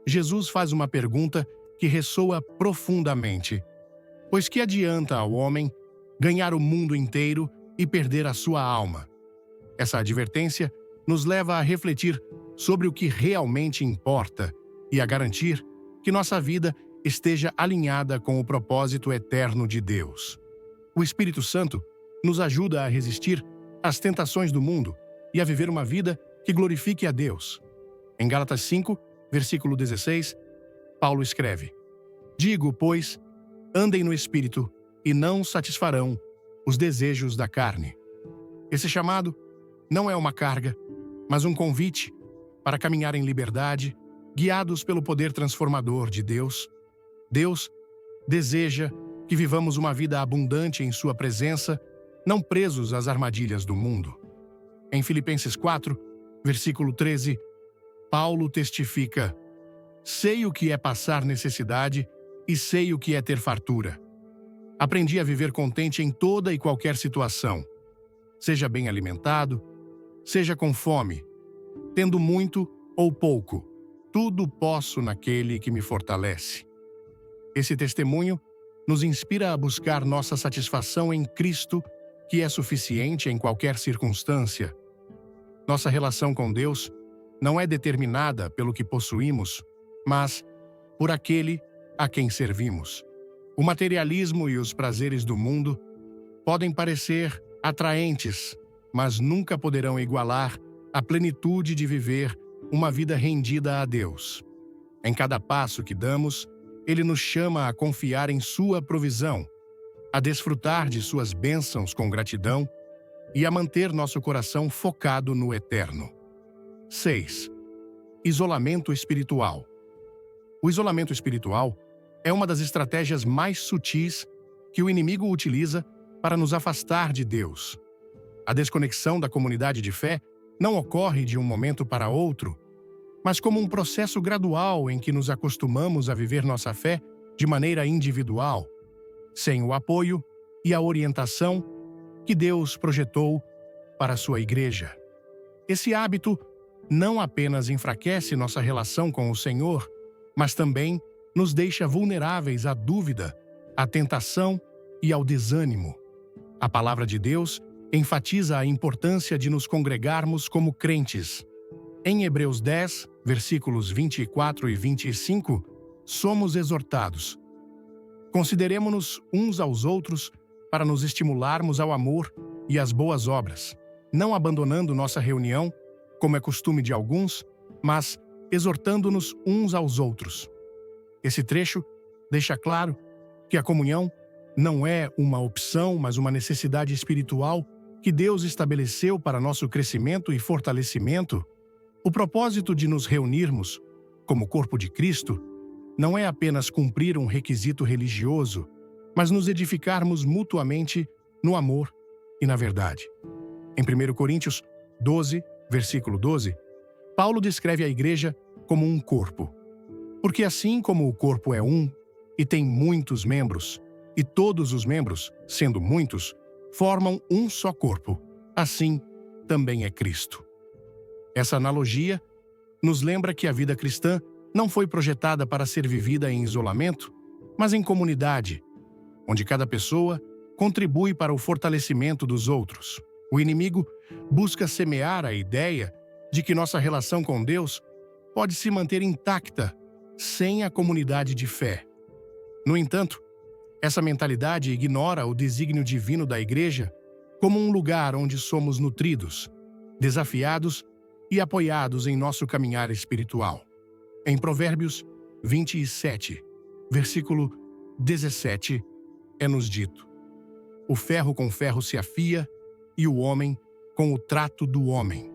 Jesus faz uma pergunta que ressoa profundamente: "Pois que adianta ao homem ganhar o mundo inteiro e perder a sua alma?" Essa advertência nos leva a refletir sobre o que realmente importa e a garantir que nossa vida esteja alinhada com o propósito eterno de Deus. O Espírito Santo nos ajuda a resistir às tentações do mundo e a viver uma vida que glorifique a Deus. Em Gálatas 5, versículo 16, Paulo escreve: Digo, pois, andem no Espírito e não satisfarão os desejos da carne. Esse chamado não é uma carga, mas um convite para caminhar em liberdade, guiados pelo poder transformador de Deus. Deus deseja que vivamos uma vida abundante em sua presença, não presos às armadilhas do mundo. Em Filipenses 4, versículo 13, Paulo testifica: Sei o que é passar necessidade e sei o que é ter fartura. Aprendi a viver contente em toda e qualquer situação, seja bem alimentado, seja com fome, tendo muito ou pouco, tudo posso naquele que me fortalece. Esse testemunho nos inspira a buscar nossa satisfação em Cristo, que é suficiente em qualquer circunstância. Nossa relação com Deus não é determinada pelo que possuímos, mas por aquele a quem servimos. O materialismo e os prazeres do mundo podem parecer atraentes, mas nunca poderão igualar a plenitude de viver uma vida rendida a Deus. Em cada passo que damos, Ele nos chama a confiar em sua provisão, a desfrutar de suas bênçãos com gratidão e a manter nosso coração focado no eterno. 6. Isolamento espiritual. O isolamento espiritual é uma das estratégias mais sutis que o inimigo utiliza para nos afastar de Deus. A desconexão da comunidade de fé não ocorre de um momento para outro, mas como um processo gradual em que nos acostumamos a viver nossa fé de maneira individual, sem o apoio e a orientação que Deus projetou para a sua igreja. Esse hábito não apenas enfraquece nossa relação com o Senhor, mas também nos deixa vulneráveis à dúvida, à tentação e ao desânimo. A palavra de Deus enfatiza a importância de nos congregarmos como crentes. Em Hebreus 10, versículos 24 e 25, somos exortados: Consideremo-nos uns aos outros para nos estimularmos ao amor e às boas obras, não abandonando nossa reunião, como é costume de alguns, mas exortando-nos uns aos outros. Esse trecho deixa claro que a comunhão não é uma opção, mas uma necessidade espiritual que Deus estabeleceu para nosso crescimento e fortalecimento. O propósito de nos reunirmos, como corpo de Cristo, não é apenas cumprir um requisito religioso, mas nos edificarmos mutuamente no amor e na verdade. Em 1 Coríntios 12, versículo 12, Paulo descreve a igreja como um corpo. Porque assim como o corpo é um e tem muitos membros, e todos os membros, sendo muitos, formam um só corpo, assim também é Cristo. Essa analogia nos lembra que a vida cristã não foi projetada para ser vivida em isolamento, mas em comunidade, onde cada pessoa contribui para o fortalecimento dos outros. O inimigo busca semear a ideia de que nossa relação com Deus pode se manter intacta sem a comunidade de fé. No entanto, essa mentalidade ignora o desígnio divino da igreja como um lugar onde somos nutridos, desafiados e apoiados em nosso caminhar espiritual. Em Provérbios 27, versículo 17, é-nos dito: O ferro com ferro se afia e o homem com o trato do homem.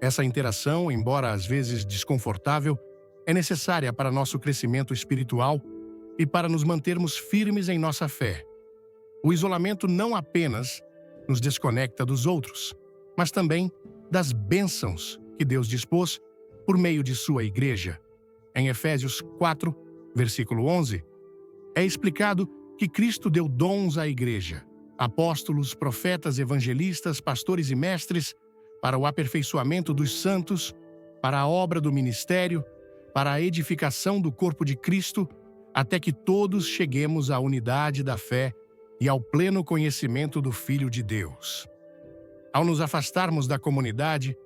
Essa interação, embora às vezes desconfortável, é necessária para nosso crescimento espiritual e para nos mantermos firmes em nossa fé. O isolamento não apenas nos desconecta dos outros, mas também das bênçãos que Deus dispôs por meio de sua igreja. Em Efésios 4, versículo 11, é explicado que Cristo deu dons à igreja: apóstolos, profetas, evangelistas, pastores e mestres, para o aperfeiçoamento dos santos, para a obra do ministério, para a edificação do corpo de Cristo, até que todos cheguemos à unidade da fé e ao pleno conhecimento do Filho de Deus. Ao nos afastarmos da comunidade,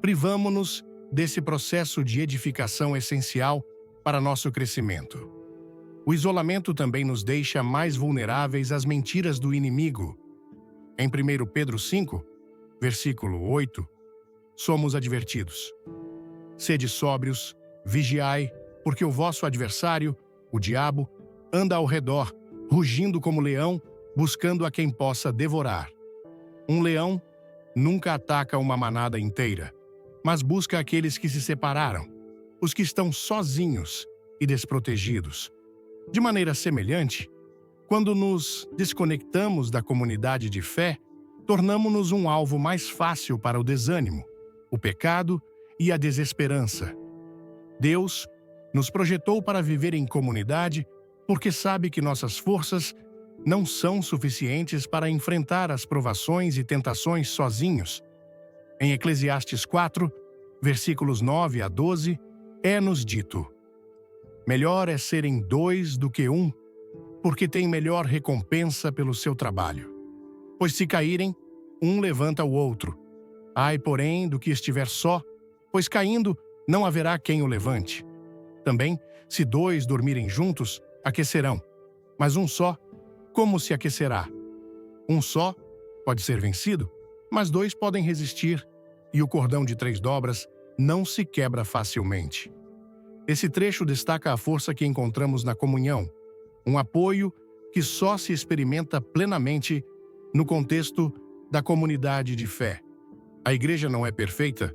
privamo-nos desse processo de edificação essencial para nosso crescimento. O isolamento também nos deixa mais vulneráveis às mentiras do inimigo. Em 1 Pedro 5, versículo 8, somos advertidos: Sede sóbrios, vigiai, porque o vosso adversário, o diabo, anda ao redor, rugindo como leão, buscando a quem possa devorar. Um leão nunca ataca uma manada inteira, mas busca aqueles que se separaram, os que estão sozinhos e desprotegidos. De maneira semelhante, quando nos desconectamos da comunidade de fé, tornamo-nos um alvo mais fácil para o desânimo, o pecado e a desesperança. Deus nos projetou para viver em comunidade porque sabe que nossas forças não são suficientes para enfrentar as provações e tentações sozinhos. Em Eclesiastes 4, versículos 9 a 12, é-nos dito: melhor é serem dois do que um, porque tem melhor recompensa pelo seu trabalho. Pois se caírem, um levanta o outro. Ai, porém, do que estiver só, pois caindo não haverá quem o levante. Também, se dois dormirem juntos, aquecerão. Mas um só, como se aquecerá? Um só pode ser vencido, mas dois podem resistir, e o cordão de 3 dobras não se quebra facilmente. Esse trecho destaca a força que encontramos na comunhão, um apoio que só se experimenta plenamente no contexto da comunidade de fé. A igreja não é perfeita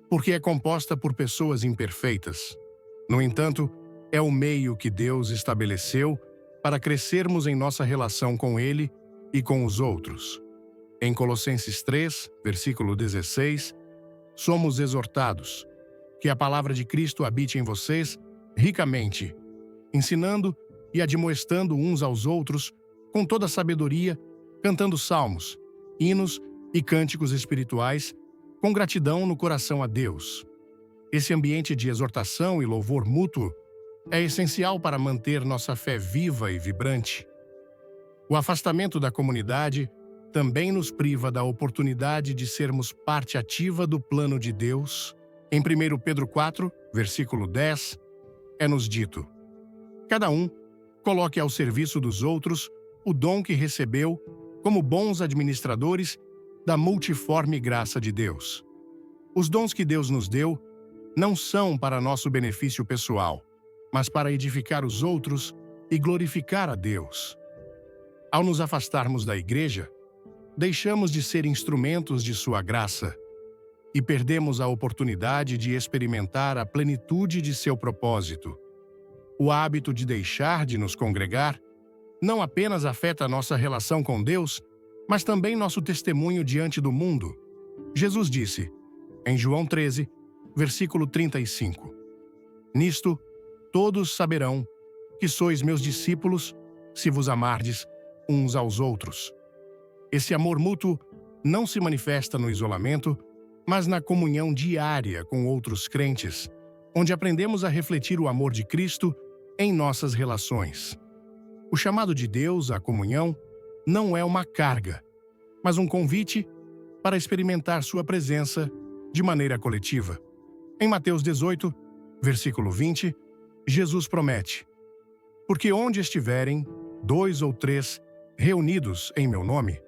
porque é composta por pessoas imperfeitas. No entanto, é o meio que Deus estabeleceu para crescermos em nossa relação com Ele e com os outros. Em Colossenses 3, versículo 16, somos exortados que a palavra de Cristo habite em vocês ricamente, ensinando e admoestando uns aos outros com toda sabedoria, cantando salmos, hinos e cânticos espirituais, com gratidão no coração a Deus. Esse ambiente de exortação e louvor mútuo é essencial para manter nossa fé viva e vibrante. O afastamento da comunidade também nos priva da oportunidade de sermos parte ativa do plano de Deus. Em 1 Pedro 4, versículo 10, é-nos dito: cada um coloque ao serviço dos outros o dom que recebeu como bons administradores da multiforme graça de Deus. Os dons que Deus nos deu não são para nosso benefício pessoal, mas para edificar os outros e glorificar a Deus. Ao nos afastarmos da igreja, deixamos de ser instrumentos de sua graça e perdemos a oportunidade de experimentar a plenitude de seu propósito. O hábito de deixar de nos congregar não apenas afeta nossa relação com Deus, mas também nosso testemunho diante do mundo. Jesus disse, em João 13, versículo 35, nisto todos saberão que sois meus discípulos se vos amardes uns aos outros. Esse amor mútuo não se manifesta no isolamento, mas na comunhão diária com outros crentes, onde aprendemos a refletir o amor de Cristo em nossas relações. O chamado de Deus à comunhão não é uma carga, mas um convite para experimentar sua presença de maneira coletiva. Em Mateus 18, versículo 20, Jesus promete: porque onde estiverem 2 ou 3 reunidos em meu nome,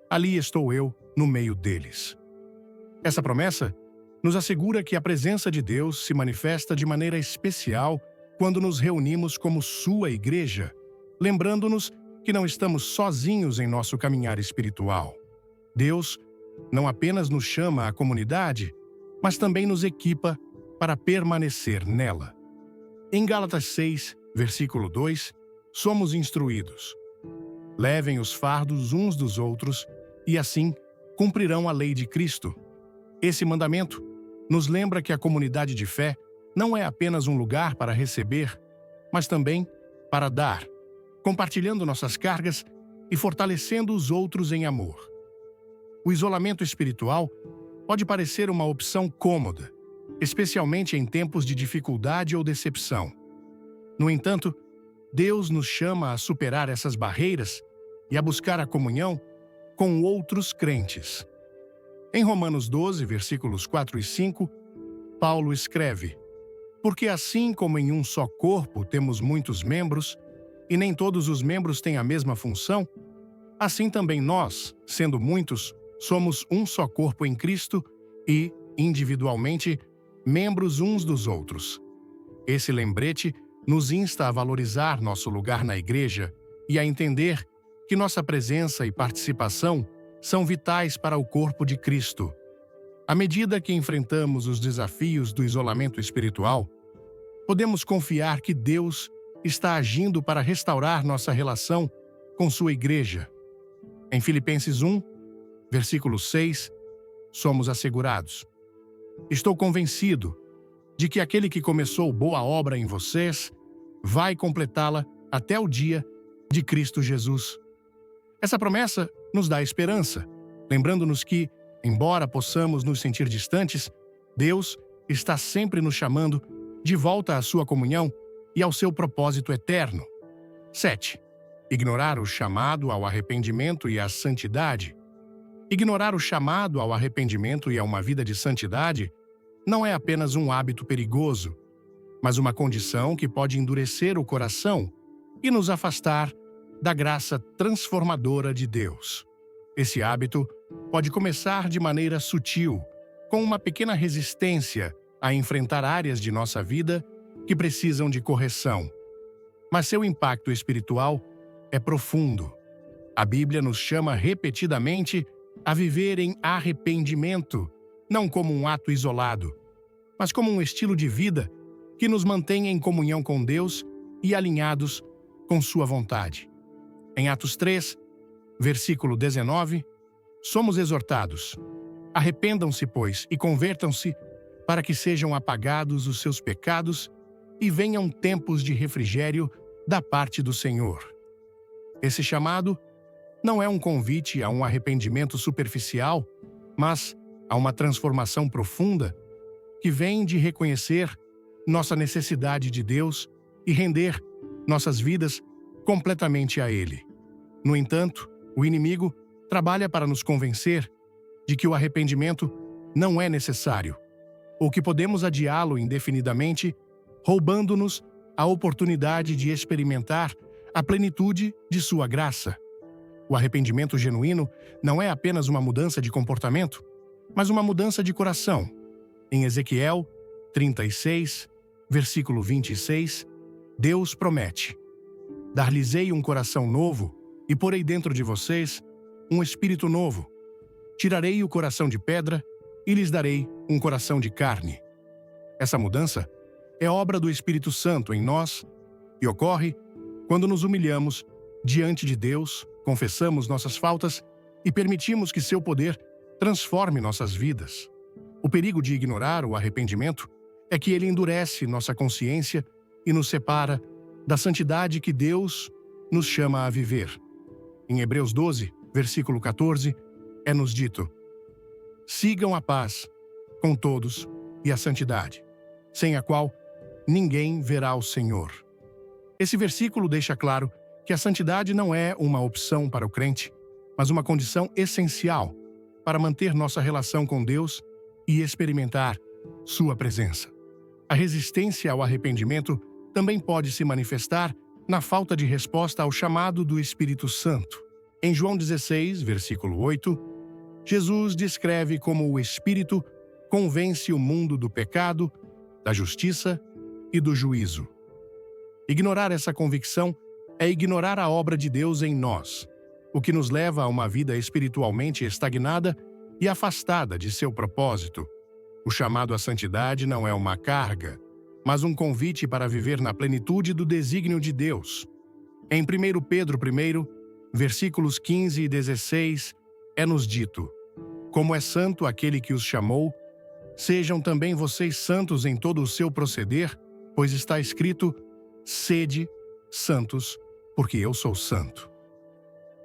ali estou eu no meio deles. Essa promessa nos assegura que a presença de Deus se manifesta de maneira especial quando nos reunimos como sua igreja, lembrando-nos que não estamos sozinhos em nosso caminhar espiritual. Deus não apenas nos chama à comunidade, mas também nos equipa para permanecer nela. Em Gálatas 6, versículo 2, somos instruídos: levem os fardos uns dos outros e assim cumprirão a lei de Cristo. Esse mandamento nos lembra que a comunidade de fé não é apenas um lugar para receber, mas também para dar, compartilhando nossas cargas e fortalecendo os outros em amor. O isolamento espiritual pode parecer uma opção cômoda, especialmente em tempos de dificuldade ou decepção. No entanto, Deus nos chama a superar essas barreiras e a buscar a comunhão com outros crentes. Em Romanos 12, versículos 4 e 5, Paulo escreve: porque assim como em um só corpo temos muitos membros, e nem todos os membros têm a mesma função, assim também nós, sendo muitos, somos um só corpo em Cristo e, individualmente, membros uns dos outros. Esse lembrete nos insta a valorizar nosso lugar na igreja e a entender que nossa presença e participação são vitais para o corpo de Cristo. À medida que enfrentamos os desafios do isolamento espiritual, podemos confiar que Deus está agindo para restaurar nossa relação com sua igreja. Em Filipenses 1, versículo 6, somos assegurados: estou convencido de que aquele que começou boa obra em vocês vai completá-la até o dia de Cristo Jesus. Essa promessa nos dá esperança, lembrando-nos que, embora possamos nos sentir distantes, Deus está sempre nos chamando de volta à sua comunhão e ao seu propósito eterno. 7. Ignorar o chamado ao arrependimento e à santidade. Ignorar o chamado ao arrependimento e a uma vida de santidade não é apenas um hábito perigoso, mas uma condição que pode endurecer o coração e nos afastar da graça transformadora de Deus. Esse hábito pode começar de maneira sutil, com uma pequena resistência a enfrentar áreas de nossa vida que precisam de correção. Mas seu impacto espiritual é profundo. A Bíblia nos chama repetidamente a viver em arrependimento, não como um ato isolado, mas como um estilo de vida que nos mantém em comunhão com Deus e alinhados com sua vontade. Em Atos 3, versículo 19, somos exortados: arrependam-se, pois, e convertam-se, para que sejam apagados os seus pecados e venham tempos de refrigério da parte do Senhor. Esse chamado não é um convite a um arrependimento superficial, mas a uma transformação profunda que vem de reconhecer nossa necessidade de Deus e render nossas vidas completamente a Ele. No entanto, o inimigo trabalha para nos convencer de que o arrependimento não é necessário, ou que podemos adiá-lo indefinidamente, roubando-nos a oportunidade de experimentar a plenitude de sua graça. O arrependimento genuíno não é apenas uma mudança de comportamento, mas uma mudança de coração. Em Ezequiel 36, versículo 26, Deus promete: dar-lhes-ei um coração novo e porei dentro de vocês um espírito novo. Tirarei o coração de pedra e lhes darei um coração de carne. Essa mudança é obra do Espírito Santo em nós e ocorre quando nos humilhamos diante de Deus, confessamos nossas faltas e permitimos que seu poder transforme nossas vidas. O perigo de ignorar o arrependimento é que ele endurece nossa consciência e nos separa da santidade que Deus nos chama a viver. Em Hebreus 12, versículo 14, é-nos dito: sigam a paz com todos e a santidade, sem a qual ninguém verá o Senhor. Esse versículo deixa claro que a santidade não é uma opção para o crente, mas uma condição essencial para manter nossa relação com Deus e experimentar sua presença. A resistência ao arrependimento também pode se manifestar na falta de resposta ao chamado do Espírito Santo. Em João 16, versículo 8, Jesus descreve como o Espírito convence o mundo do pecado, da justiça e do juízo. Ignorar essa convicção é ignorar a obra de Deus em nós, o que nos leva a uma vida espiritualmente estagnada e afastada de seu propósito. O chamado à santidade não é uma carga, mas um convite para viver na plenitude do desígnio de Deus. Em 1 Pedro 1, versículos 15 e 16, é-nos dito: como é santo aquele que os chamou, sejam também vocês santos em todo o seu proceder, pois está escrito: sede santos, porque eu sou santo.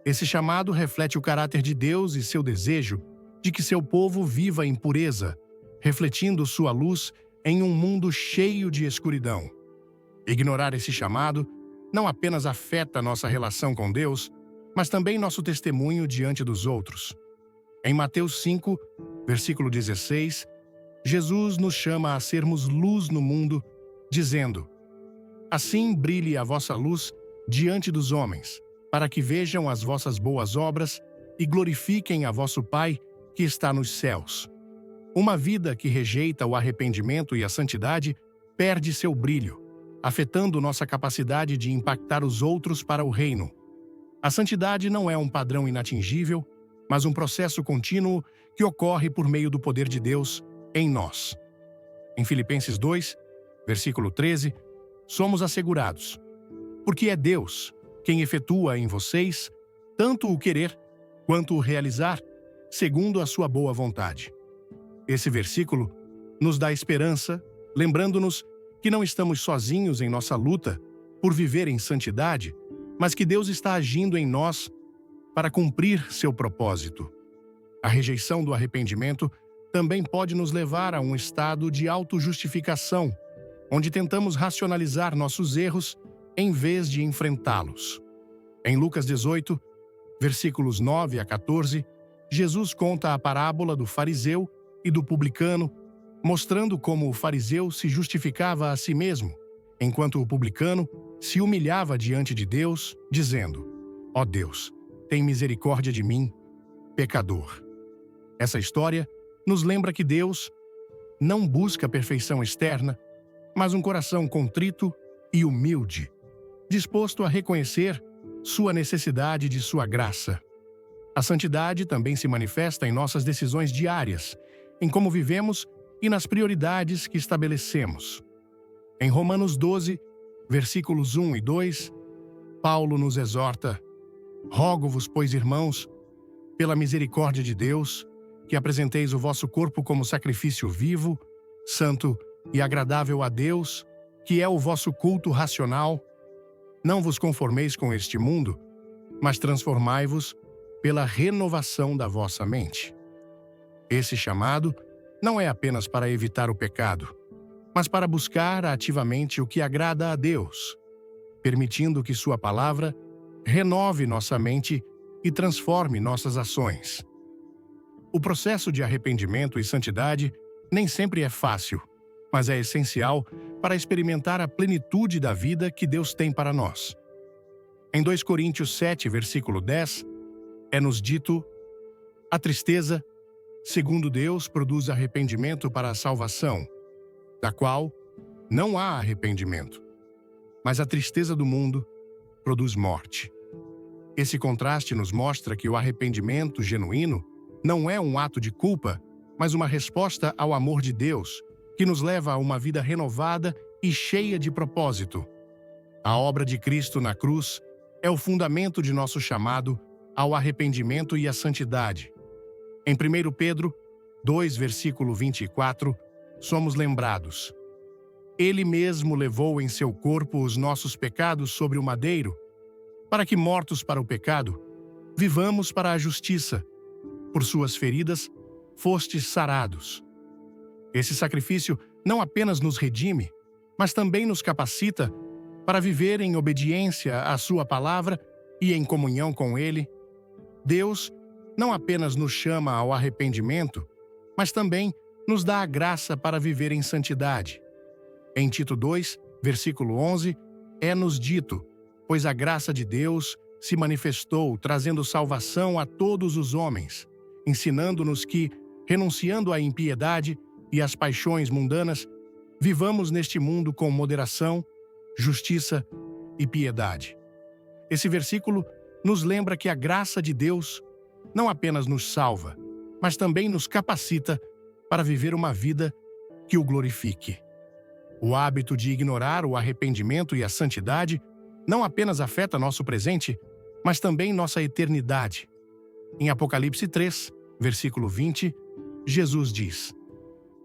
Esse chamado reflete o caráter de Deus e seu desejo de que seu povo viva em pureza, refletindo sua luz em um mundo cheio de escuridão. Ignorar esse chamado não apenas afeta nossa relação com Deus, mas também nosso testemunho diante dos outros. Em Mateus 5, versículo 16, Jesus nos chama a sermos luz no mundo, dizendo: assim brilhe a vossa luz diante dos homens, para que vejam as vossas boas obras e glorifiquem a vosso Pai que está nos céus. Uma vida que rejeita o arrependimento e a santidade perde seu brilho, afetando nossa capacidade de impactar os outros para o reino. A santidade não é um padrão inatingível, mas um processo contínuo que ocorre por meio do poder de Deus em nós. Em Filipenses 2, versículo 13, somos assegurados, porque é Deus quem efetua em vocês tanto o querer quanto o realizar, segundo a sua boa vontade. Esse versículo nos dá esperança, lembrando-nos que não estamos sozinhos em nossa luta por viver em santidade, mas que Deus está agindo em nós para cumprir seu propósito. A rejeição do arrependimento também pode nos levar a um estado de autojustificação, onde tentamos racionalizar nossos erros em vez de enfrentá-los. Em Lucas 18, versículos 9 a 14, Jesus conta a parábola do fariseu e do publicano, mostrando como o fariseu se justificava a si mesmo, enquanto o publicano se humilhava diante de Deus, dizendo: Ó Deus, tem misericórdia de mim, pecador. Essa história nos lembra que Deus não busca perfeição externa, mas um coração contrito e humilde, disposto a reconhecer sua necessidade de sua graça. A santidade também se manifesta em nossas decisões diárias, em como vivemos e nas prioridades que estabelecemos. Em Romanos 12, versículos 1 e 2, Paulo nos exorta: Rogo-vos, pois, irmãos, pela misericórdia de Deus, que apresenteis o vosso corpo como sacrifício vivo, santo e agradável a Deus, que é o vosso culto racional. Não vos conformeis com este mundo, mas transformai-vos pela renovação da vossa mente. Esse chamado não é apenas para evitar o pecado, mas para buscar ativamente o que agrada a Deus, permitindo que sua palavra renove nossa mente e transforme nossas ações. O processo de arrependimento e santidade nem sempre é fácil, mas é essencial para experimentar a plenitude da vida que Deus tem para nós. Em 2 Coríntios 7, versículo 10, é-nos dito: a tristeza, segundo Deus, produz arrependimento para a salvação, da qual não há arrependimento, mas a tristeza do mundo produz morte. Esse contraste nos mostra que o arrependimento genuíno não é um ato de culpa, mas uma resposta ao amor de Deus, que nos leva a uma vida renovada e cheia de propósito. A obra de Cristo na cruz é o fundamento de nosso chamado ao arrependimento e à santidade. Em 1 Pedro 2, versículo 24, somos lembrados: Ele mesmo levou em seu corpo os nossos pecados sobre o madeiro, para que, mortos para o pecado, vivamos para a justiça. Por suas feridas, fostes sarados. Esse sacrifício não apenas nos redime, mas também nos capacita para viver em obediência à sua palavra e em comunhão com Ele. Deus não apenas nos chama ao arrependimento, mas também nos dá a graça para viver em santidade. Em Tito 2, versículo 11, é-nos dito: pois a graça de Deus se manifestou, trazendo salvação a todos os homens, ensinando-nos que, renunciando à impiedade e às paixões mundanas, vivamos neste mundo com moderação, justiça e piedade. Esse versículo nos lembra que a graça de Deus não apenas nos salva, mas também nos capacita para viver uma vida que o glorifique. O hábito de ignorar o arrependimento e a santidade não apenas afeta nosso presente, mas também nossa eternidade. Em Apocalipse 3, versículo 20, Jesus diz: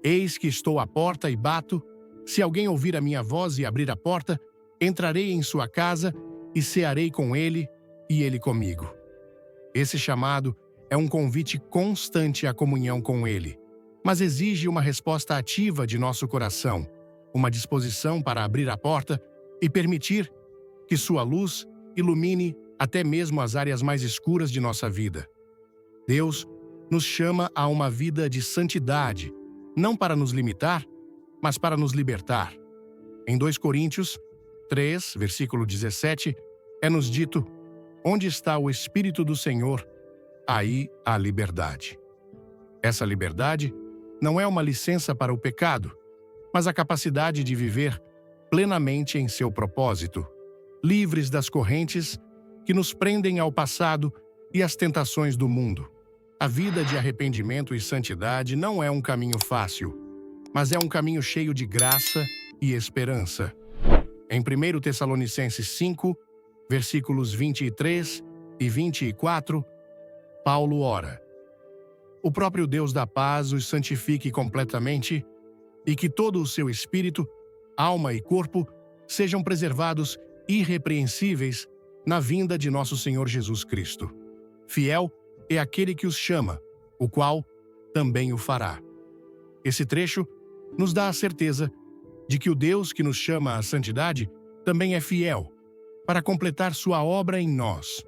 Eis que estou à porta e bato. Se alguém ouvir a minha voz e abrir a porta, entrarei em sua casa e cearei com ele e ele comigo. Esse chamado é um convite constante à comunhão com ele, mas exige uma resposta ativa de nosso coração, uma disposição para abrir a porta e permitir que sua luz ilumine até mesmo as áreas mais escuras de nossa vida. Deus nos chama a uma vida de santidade, não para nos limitar, mas para nos libertar. Em 2 Coríntios 3, versículo 17, é-nos dito: onde está o Espírito do Senhor, aí há liberdade. Essa liberdade não é uma licença para o pecado, mas a capacidade de viver plenamente em seu propósito, livres das correntes que nos prendem ao passado e às tentações do mundo. A vida de arrependimento e santidade não é um caminho fácil, mas é um caminho cheio de graça e esperança. Em 1 Tessalonicenses 5, versículos 23 e 24, Paulo ora: O próprio Deus da paz os santifique completamente e que todo o seu espírito, alma e corpo sejam preservados irrepreensíveis na vinda de nosso Senhor Jesus Cristo. Fiel é aquele que os chama, o qual também o fará. Esse trecho nos dá a certeza de que o Deus que nos chama à santidade também é fiel para completar sua obra em nós.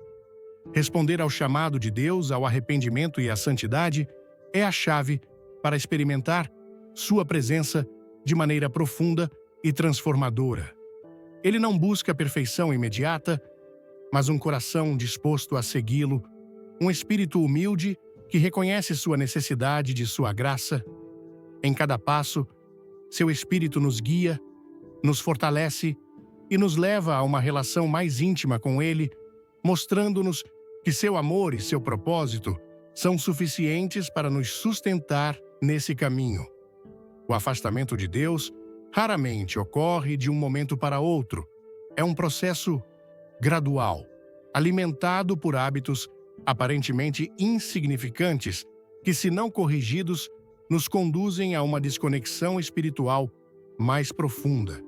Responder ao chamado de Deus ao arrependimento e à santidade é a chave para experimentar sua presença de maneira profunda e transformadora. Ele não busca a perfeição imediata, mas um coração disposto a segui-lo, um espírito humilde que reconhece sua necessidade de sua graça. Em cada passo, seu espírito nos guia, nos fortalece e nos leva a uma relação mais íntima com ele, mostrando-nos que seu amor e seu propósito são suficientes para nos sustentar nesse caminho. O afastamento de Deus raramente ocorre de um momento para outro. É um processo gradual, alimentado por hábitos aparentemente insignificantes que, se não corrigidos, nos conduzem a uma desconexão espiritual mais profunda.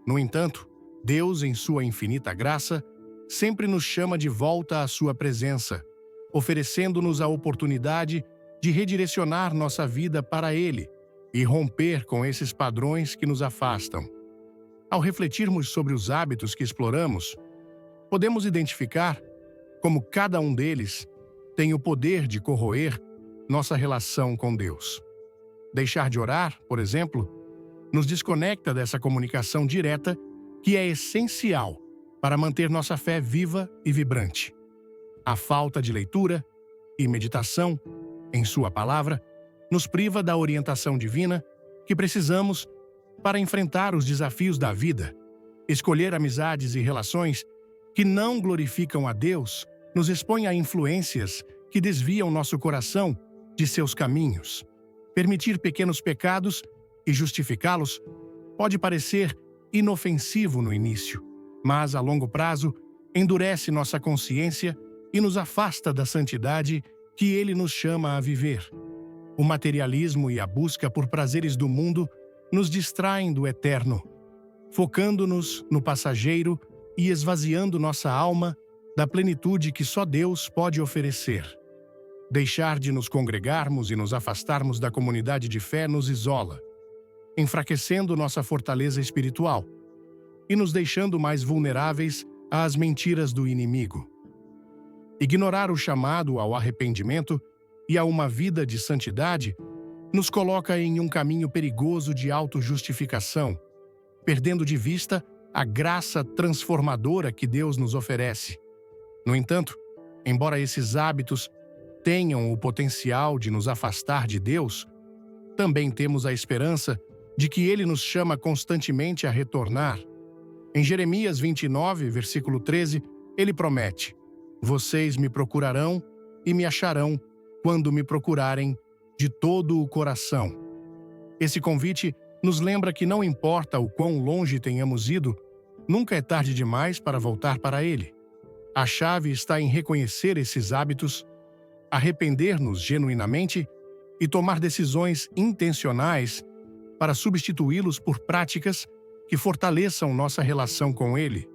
No entanto, Deus, em sua infinita graça, sempre nos chama de volta à sua presença, oferecendo-nos a oportunidade de redirecionar nossa vida para Ele e romper com esses padrões que nos afastam. Ao refletirmos sobre os hábitos que exploramos, podemos identificar como cada um deles tem o poder de corroer nossa relação com Deus. Deixar de orar, por exemplo, nos desconecta dessa comunicação direta que é essencial para manter nossa fé viva e vibrante. A falta de leitura e meditação em Sua palavra nos priva da orientação divina que precisamos para enfrentar os desafios da vida. Escolher amizades e relações que não glorificam a Deus nos expõe a influências que desviam nosso coração de seus caminhos. Permitir pequenos pecados e justificá-los pode parecer inofensivo no início, mas a longo prazo endurece nossa consciência e nos afasta da santidade que Ele nos chama a viver. O materialismo e a busca por prazeres do mundo nos distraem do eterno, focando-nos no passageiro e esvaziando nossa alma da plenitude que só Deus pode oferecer. Deixar de nos congregarmos e nos afastarmos da comunidade de fé nos isola, enfraquecendo nossa fortaleza espiritual e nos deixando mais vulneráveis às mentiras do inimigo. Ignorar o chamado ao arrependimento e a uma vida de santidade nos coloca em um caminho perigoso de autojustificação, perdendo de vista a graça transformadora que Deus nos oferece. No entanto, embora esses hábitos tenham o potencial de nos afastar de Deus, também temos a esperança de que Ele nos chama constantemente a retornar. Em Jeremias 29, versículo 13, Ele promete: Vocês me procurarão e me acharão quando me procurarem de todo o coração. Esse convite nos lembra que não importa o quão longe tenhamos ido, nunca é tarde demais para voltar para Ele. A chave está em reconhecer esses hábitos, arrepender-nos genuinamente e tomar decisões intencionais para substituí-los por práticas que fortaleçam nossa relação com Ele.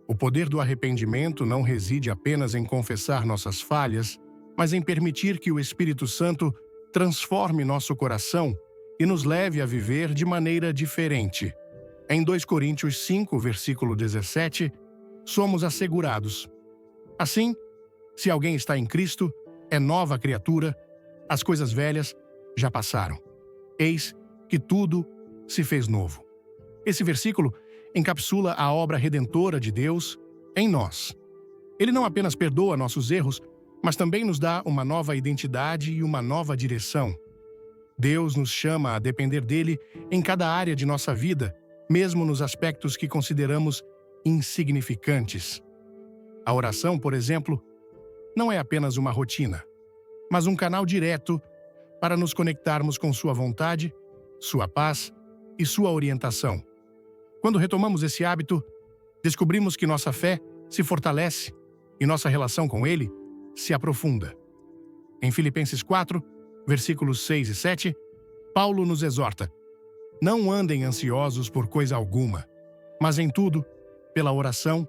O poder do arrependimento não reside apenas em confessar nossas falhas, mas em permitir que o Espírito Santo transforme nosso coração e nos leve a viver de maneira diferente. Em 2 Coríntios 5, versículo 17, somos assegurados: Assim, se alguém está em Cristo, é nova criatura, as coisas velhas já passaram. Eis que tudo se fez novo. Esse versículo encapsula a obra redentora de Deus em nós. Ele não apenas perdoa nossos erros, mas também nos dá uma nova identidade e uma nova direção. Deus nos chama a depender dele em cada área de nossa vida, mesmo nos aspectos que consideramos insignificantes. A oração, por exemplo, não é apenas uma rotina, mas um canal direto para nos conectarmos com sua vontade, sua paz e sua orientação. Quando retomamos esse hábito, descobrimos que nossa fé se fortalece e nossa relação com ele se aprofunda. Em Filipenses 4, versículos 6 e 7, Paulo nos exorta: não andem ansiosos por coisa alguma, mas em tudo, pela oração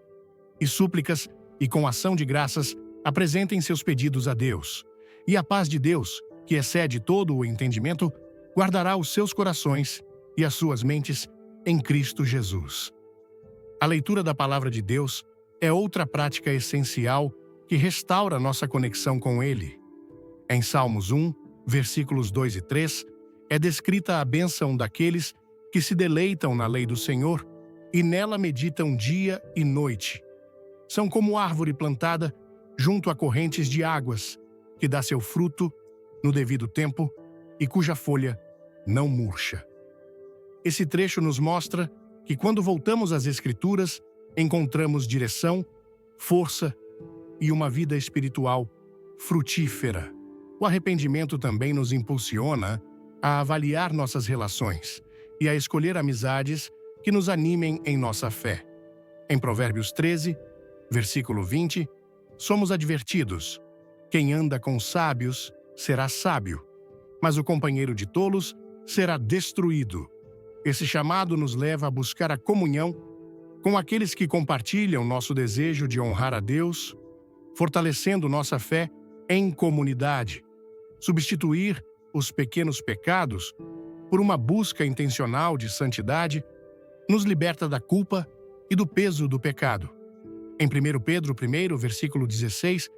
e súplicas e com ação de graças, apresentem seus pedidos a Deus. E a paz de Deus, que excede todo o entendimento, guardará os seus corações e as suas mentes em Cristo Jesus. A leitura da Palavra de Deus é outra prática essencial que restaura nossa conexão com Ele. Em Salmos 1, versículos 2 e 3, é descrita a bênção daqueles que se deleitam na lei do Senhor e nela meditam dia e noite. São como árvore plantada junto a correntes de águas, que dá seu fruto no devido tempo e cuja folha não murcha. Esse trecho nos mostra que quando voltamos às Escrituras, encontramos direção, força e uma vida espiritual frutífera. O arrependimento também nos impulsiona a avaliar nossas relações e a escolher amizades que nos animem em nossa fé. Em Provérbios 13, versículo 20, somos advertidos: quem anda com sábios será sábio, mas o companheiro de tolos será destruído. Esse chamado nos leva a buscar a comunhão com aqueles que compartilham nosso desejo de honrar a Deus, fortalecendo nossa fé em comunidade. Substituir os pequenos pecados por uma busca intencional de santidade nos liberta da culpa e do peso do pecado. Em 1 Pedro 1, versículo 16,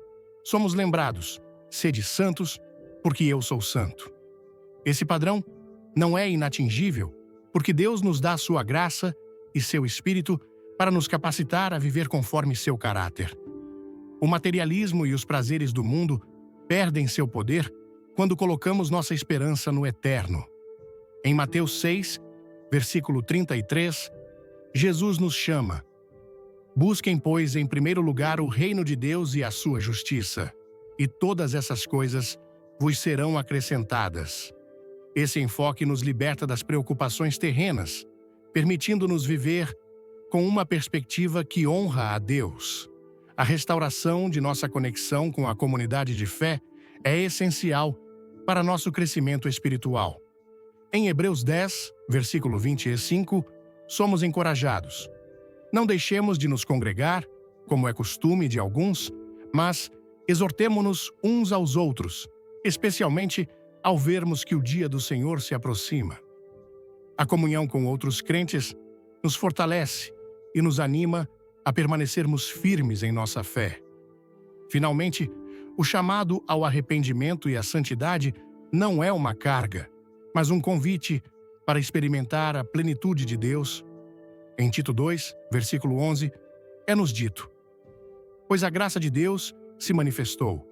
somos lembrados: sede santos, porque eu sou santo. Esse padrão não é inatingível, porque Deus nos dá sua graça e seu Espírito para nos capacitar a viver conforme seu caráter. O materialismo e os prazeres do mundo perdem seu poder quando colocamos nossa esperança no eterno. Em Mateus 6, versículo 33, Jesus nos chama: busquem, pois, em primeiro lugar o reino de Deus e a sua justiça, e todas essas coisas vos serão acrescentadas. Esse enfoque nos liberta das preocupações terrenas, permitindo-nos viver com uma perspectiva que honra a Deus. A restauração de nossa conexão com a comunidade de fé é essencial para nosso crescimento espiritual. Em Hebreus 10, versículo 25, somos encorajados: não deixemos de nos congregar, como é costume de alguns, mas exortemo-nos uns aos outros, especialmente ao vermos que o dia do Senhor se aproxima. A comunhão com outros crentes nos fortalece e nos anima a permanecermos firmes em nossa fé. Finalmente, o chamado ao arrependimento e à santidade não é uma carga, mas um convite para experimentar a plenitude de Deus. Em Tito 2, versículo 11, é-nos dito: pois a graça de Deus se manifestou,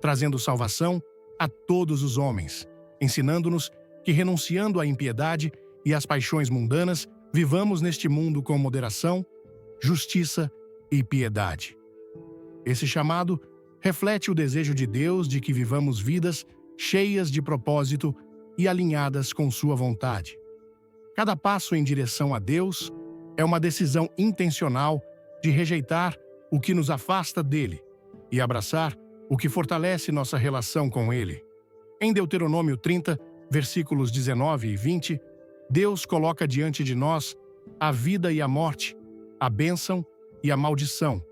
trazendo salvação a todos os homens, ensinando-nos que, renunciando à impiedade e às paixões mundanas, vivamos neste mundo com moderação, justiça e piedade. Esse chamado reflete o desejo de Deus de que vivamos vidas cheias de propósito e alinhadas com sua vontade. Cada passo em direção a Deus é uma decisão intencional de rejeitar o que nos afasta dele e abraçar o que fortalece nossa relação com ele. Em Deuteronômio 30, versículos 19 e 20, Deus coloca diante de nós a vida e a morte, a bênção e a maldição,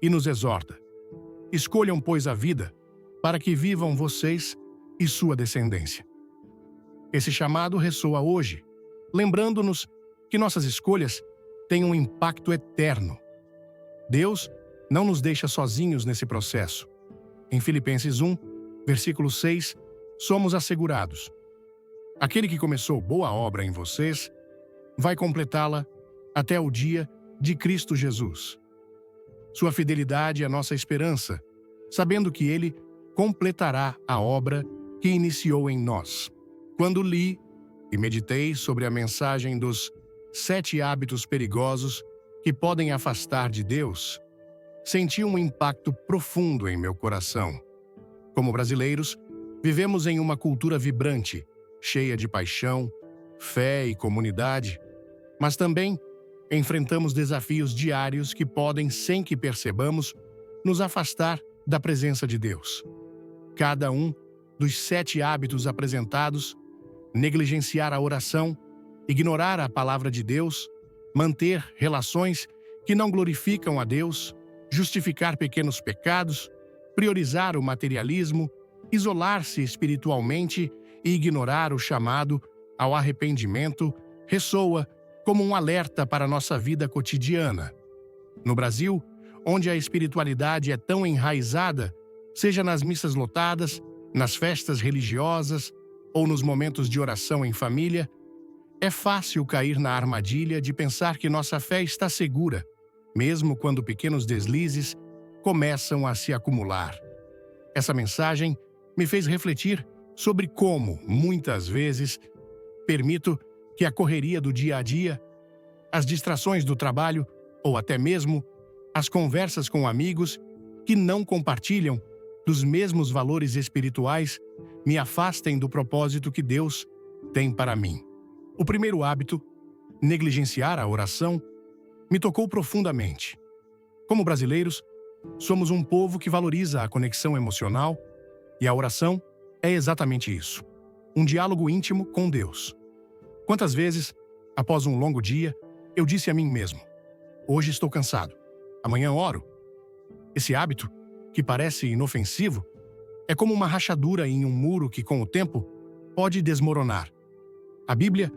e nos exorta: escolham, pois, a vida, para que vivam vocês e sua descendência. Esse chamado ressoa hoje, lembrando-nos que nossas escolhas têm um impacto eterno. Deus não nos deixa sozinhos nesse processo. Em Filipenses 1, versículo 6, somos assegurados: aquele que começou boa obra em vocês vai completá-la até o dia de Cristo Jesus. Sua fidelidade é a nossa esperança, sabendo que Ele completará a obra que iniciou em nós. Quando li e meditei sobre a mensagem dos 7 hábitos perigosos que podem afastar de Deus, senti um impacto profundo em meu coração. Como brasileiros, vivemos em uma cultura vibrante, cheia de paixão, fé e comunidade, mas também enfrentamos desafios diários que podem, sem que percebamos, nos afastar da presença de Deus. Cada um dos 7 hábitos apresentados, negligenciar a oração, ignorar a palavra de Deus, manter relações que não glorificam a Deus, justificar pequenos pecados, priorizar o materialismo, isolar-se espiritualmente e ignorar o chamado ao arrependimento, ressoa como um alerta para nossa vida cotidiana. No Brasil, onde a espiritualidade é tão enraizada, seja nas missas lotadas, nas festas religiosas ou nos momentos de oração em família, é fácil cair na armadilha de pensar que nossa fé está segura, mesmo quando pequenos deslizes começam a se acumular. Essa mensagem me fez refletir sobre como, muitas vezes, permito que a correria do dia a dia, as distrações do trabalho ou até mesmo as conversas com amigos que não compartilham dos mesmos valores espirituais me afastem do propósito que Deus tem para mim. O primeiro hábito, negligenciar a oração, me tocou profundamente. Como brasileiros, somos um povo que valoriza a conexão emocional e a oração é exatamente isso, um diálogo íntimo com Deus. Quantas vezes, após um longo dia, eu disse a mim mesmo: hoje estou cansado, amanhã oro. Esse hábito, que parece inofensivo, é como uma rachadura em um muro que, com o tempo, pode desmoronar. A Bíblia,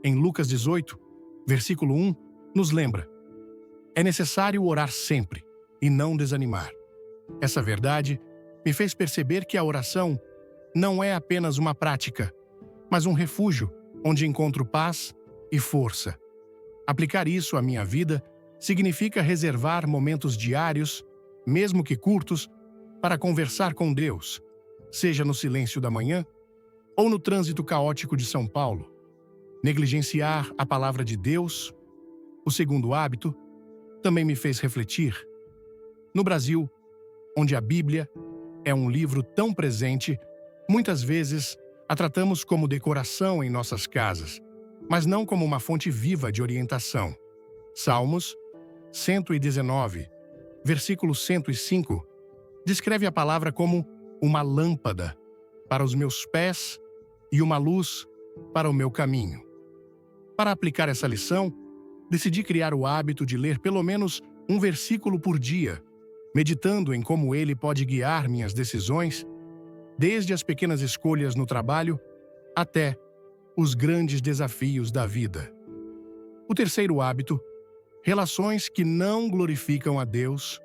em Lucas 18, versículo 1, nos lembra: é necessário orar sempre e não desanimar. Essa verdade me fez perceber que a oração não é apenas uma prática, mas um refúgio onde encontro paz e força. Aplicar isso à minha vida significa reservar momentos diários, mesmo que curtos, para conversar com Deus, seja no silêncio da manhã ou no trânsito caótico de São Paulo. Negligenciar a palavra de Deus, o segundo hábito, também me fez refletir. No Brasil, onde a Bíblia é um livro tão presente, muitas vezes a tratamos como decoração em nossas casas, mas não como uma fonte viva de orientação. Salmos 119, versículo 105, descreve a palavra como uma lâmpada para os meus pés e uma luz para o meu caminho. Para aplicar essa lição, decidi criar o hábito de ler pelo menos um versículo por dia, meditando em como ele pode guiar minhas decisões, desde as pequenas escolhas no trabalho até os grandes desafios da vida. O terceiro hábito, relações que não glorificam a Deus,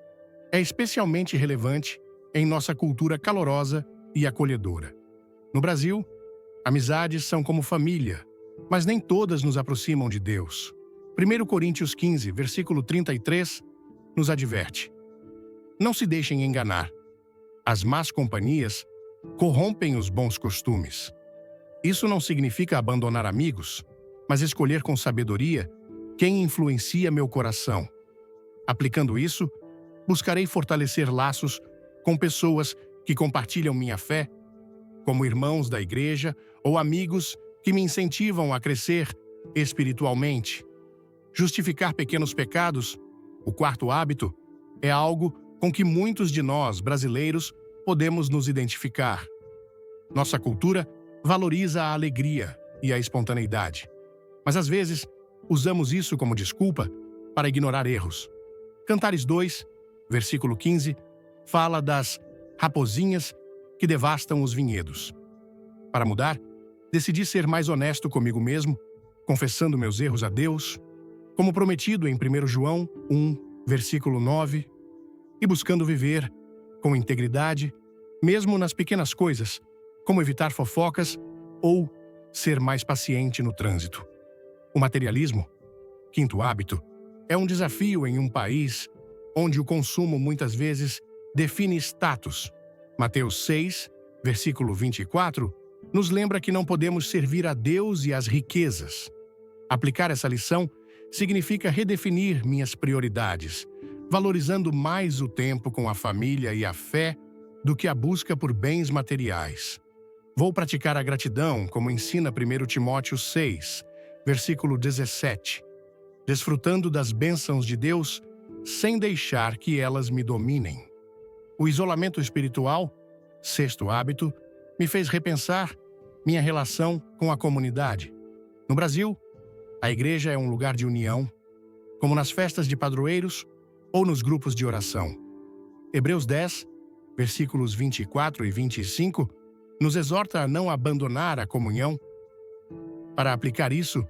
é especialmente relevante em nossa cultura calorosa e acolhedora. No Brasil, amizades são como família, mas nem todas nos aproximam de Deus. 1 Coríntios 15, versículo 33, nos adverte: não se deixem enganar. As más companhias corrompem os bons costumes. Isso não significa abandonar amigos, mas escolher com sabedoria quem influencia meu coração. Aplicando isso, buscarei fortalecer laços com pessoas que compartilham minha fé, como irmãos da igreja ou amigos que me incentivam a crescer espiritualmente. Justificar pequenos pecados, o quarto hábito, é algo com que muitos de nós, brasileiros, podemos nos identificar. Nossa cultura valoriza a alegria e a espontaneidade, mas às vezes usamos isso como desculpa para ignorar erros. Cantares 2, versículo 15, fala das raposinhas que devastam os vinhedos. Para mudar, decidi ser mais honesto comigo mesmo, confessando meus erros a Deus, como prometido em 1 João 1, versículo 9, e buscando viver com integridade, mesmo nas pequenas coisas, como evitar fofocas ou ser mais paciente no trânsito. O materialismo, quinto hábito, é um desafio em um país onde o consumo muitas vezes define status. Mateus 6, versículo 24, nos lembra que não podemos servir a Deus e às riquezas. Aplicar essa lição significa redefinir minhas prioridades, valorizando mais o tempo com a família e a fé do que a busca por bens materiais. Vou praticar a gratidão, como ensina 1 Timóteo 6, versículo 17, desfrutando das bênçãos de Deus sem deixar que elas me dominem. O isolamento espiritual, sexto hábito, me fez repensar minha relação com a comunidade. No Brasil, a igreja é um lugar de união, como nas festas de padroeiros ou nos grupos de oração. Hebreus 10, versículos 24 e 25, nos exorta a não abandonar a comunhão. Para aplicar isso,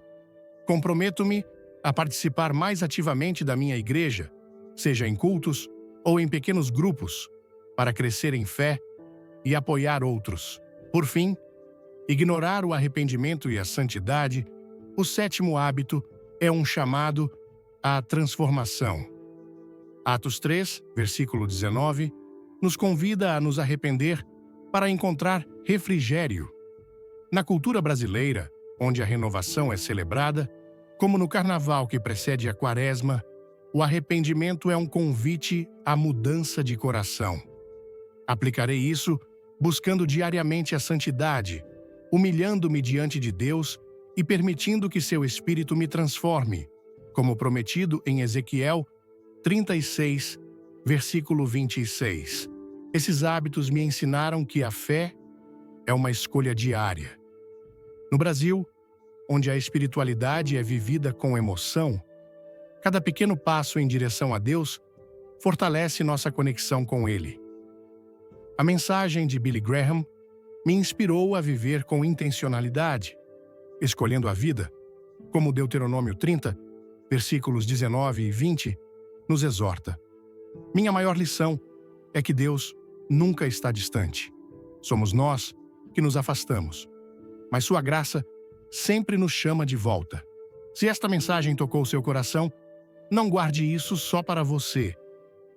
comprometo-me a participar mais ativamente da minha igreja, seja em cultos ou em pequenos grupos, para crescer em fé e apoiar outros. Por fim, ignorar o arrependimento e a santidade, o sétimo hábito é um chamado à transformação. Atos 3, versículo 19, nos convida a nos arrepender para encontrar refrigério. Na cultura brasileira, onde a renovação é celebrada, como no carnaval que precede a quaresma, o arrependimento é um convite à mudança de coração. Aplicarei isso buscando diariamente a santidade, humilhando-me diante de Deus e permitindo que seu Espírito me transforme, como prometido em Ezequiel 36, versículo 26. Esses hábitos me ensinaram que a fé é uma escolha diária. No Brasil, onde a espiritualidade é vivida com emoção, cada pequeno passo em direção a Deus fortalece nossa conexão com Ele. A mensagem de Billy Graham me inspirou a viver com intencionalidade, escolhendo a vida, como Deuteronômio 30, versículos 19 e 20, nos exorta. Minha maior lição é que Deus nunca está distante. Somos nós que nos afastamos, mas sua graça sempre nos chama de volta. Se esta mensagem tocou seu coração, não guarde isso só para você.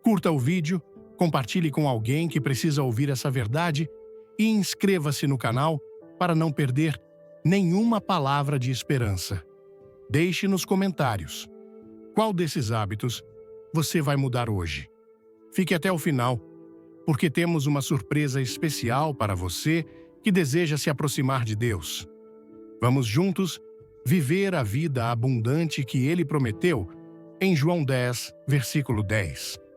Curta o vídeo, compartilhe com alguém que precisa ouvir essa verdade e inscreva-se no canal para não perder nenhuma palavra de esperança. Deixe nos comentários qual desses hábitos você vai mudar hoje. Fique até o final, porque temos uma surpresa especial para você que deseja se aproximar de Deus. Vamos juntos viver a vida abundante que Ele prometeu em João 10, versículo 10.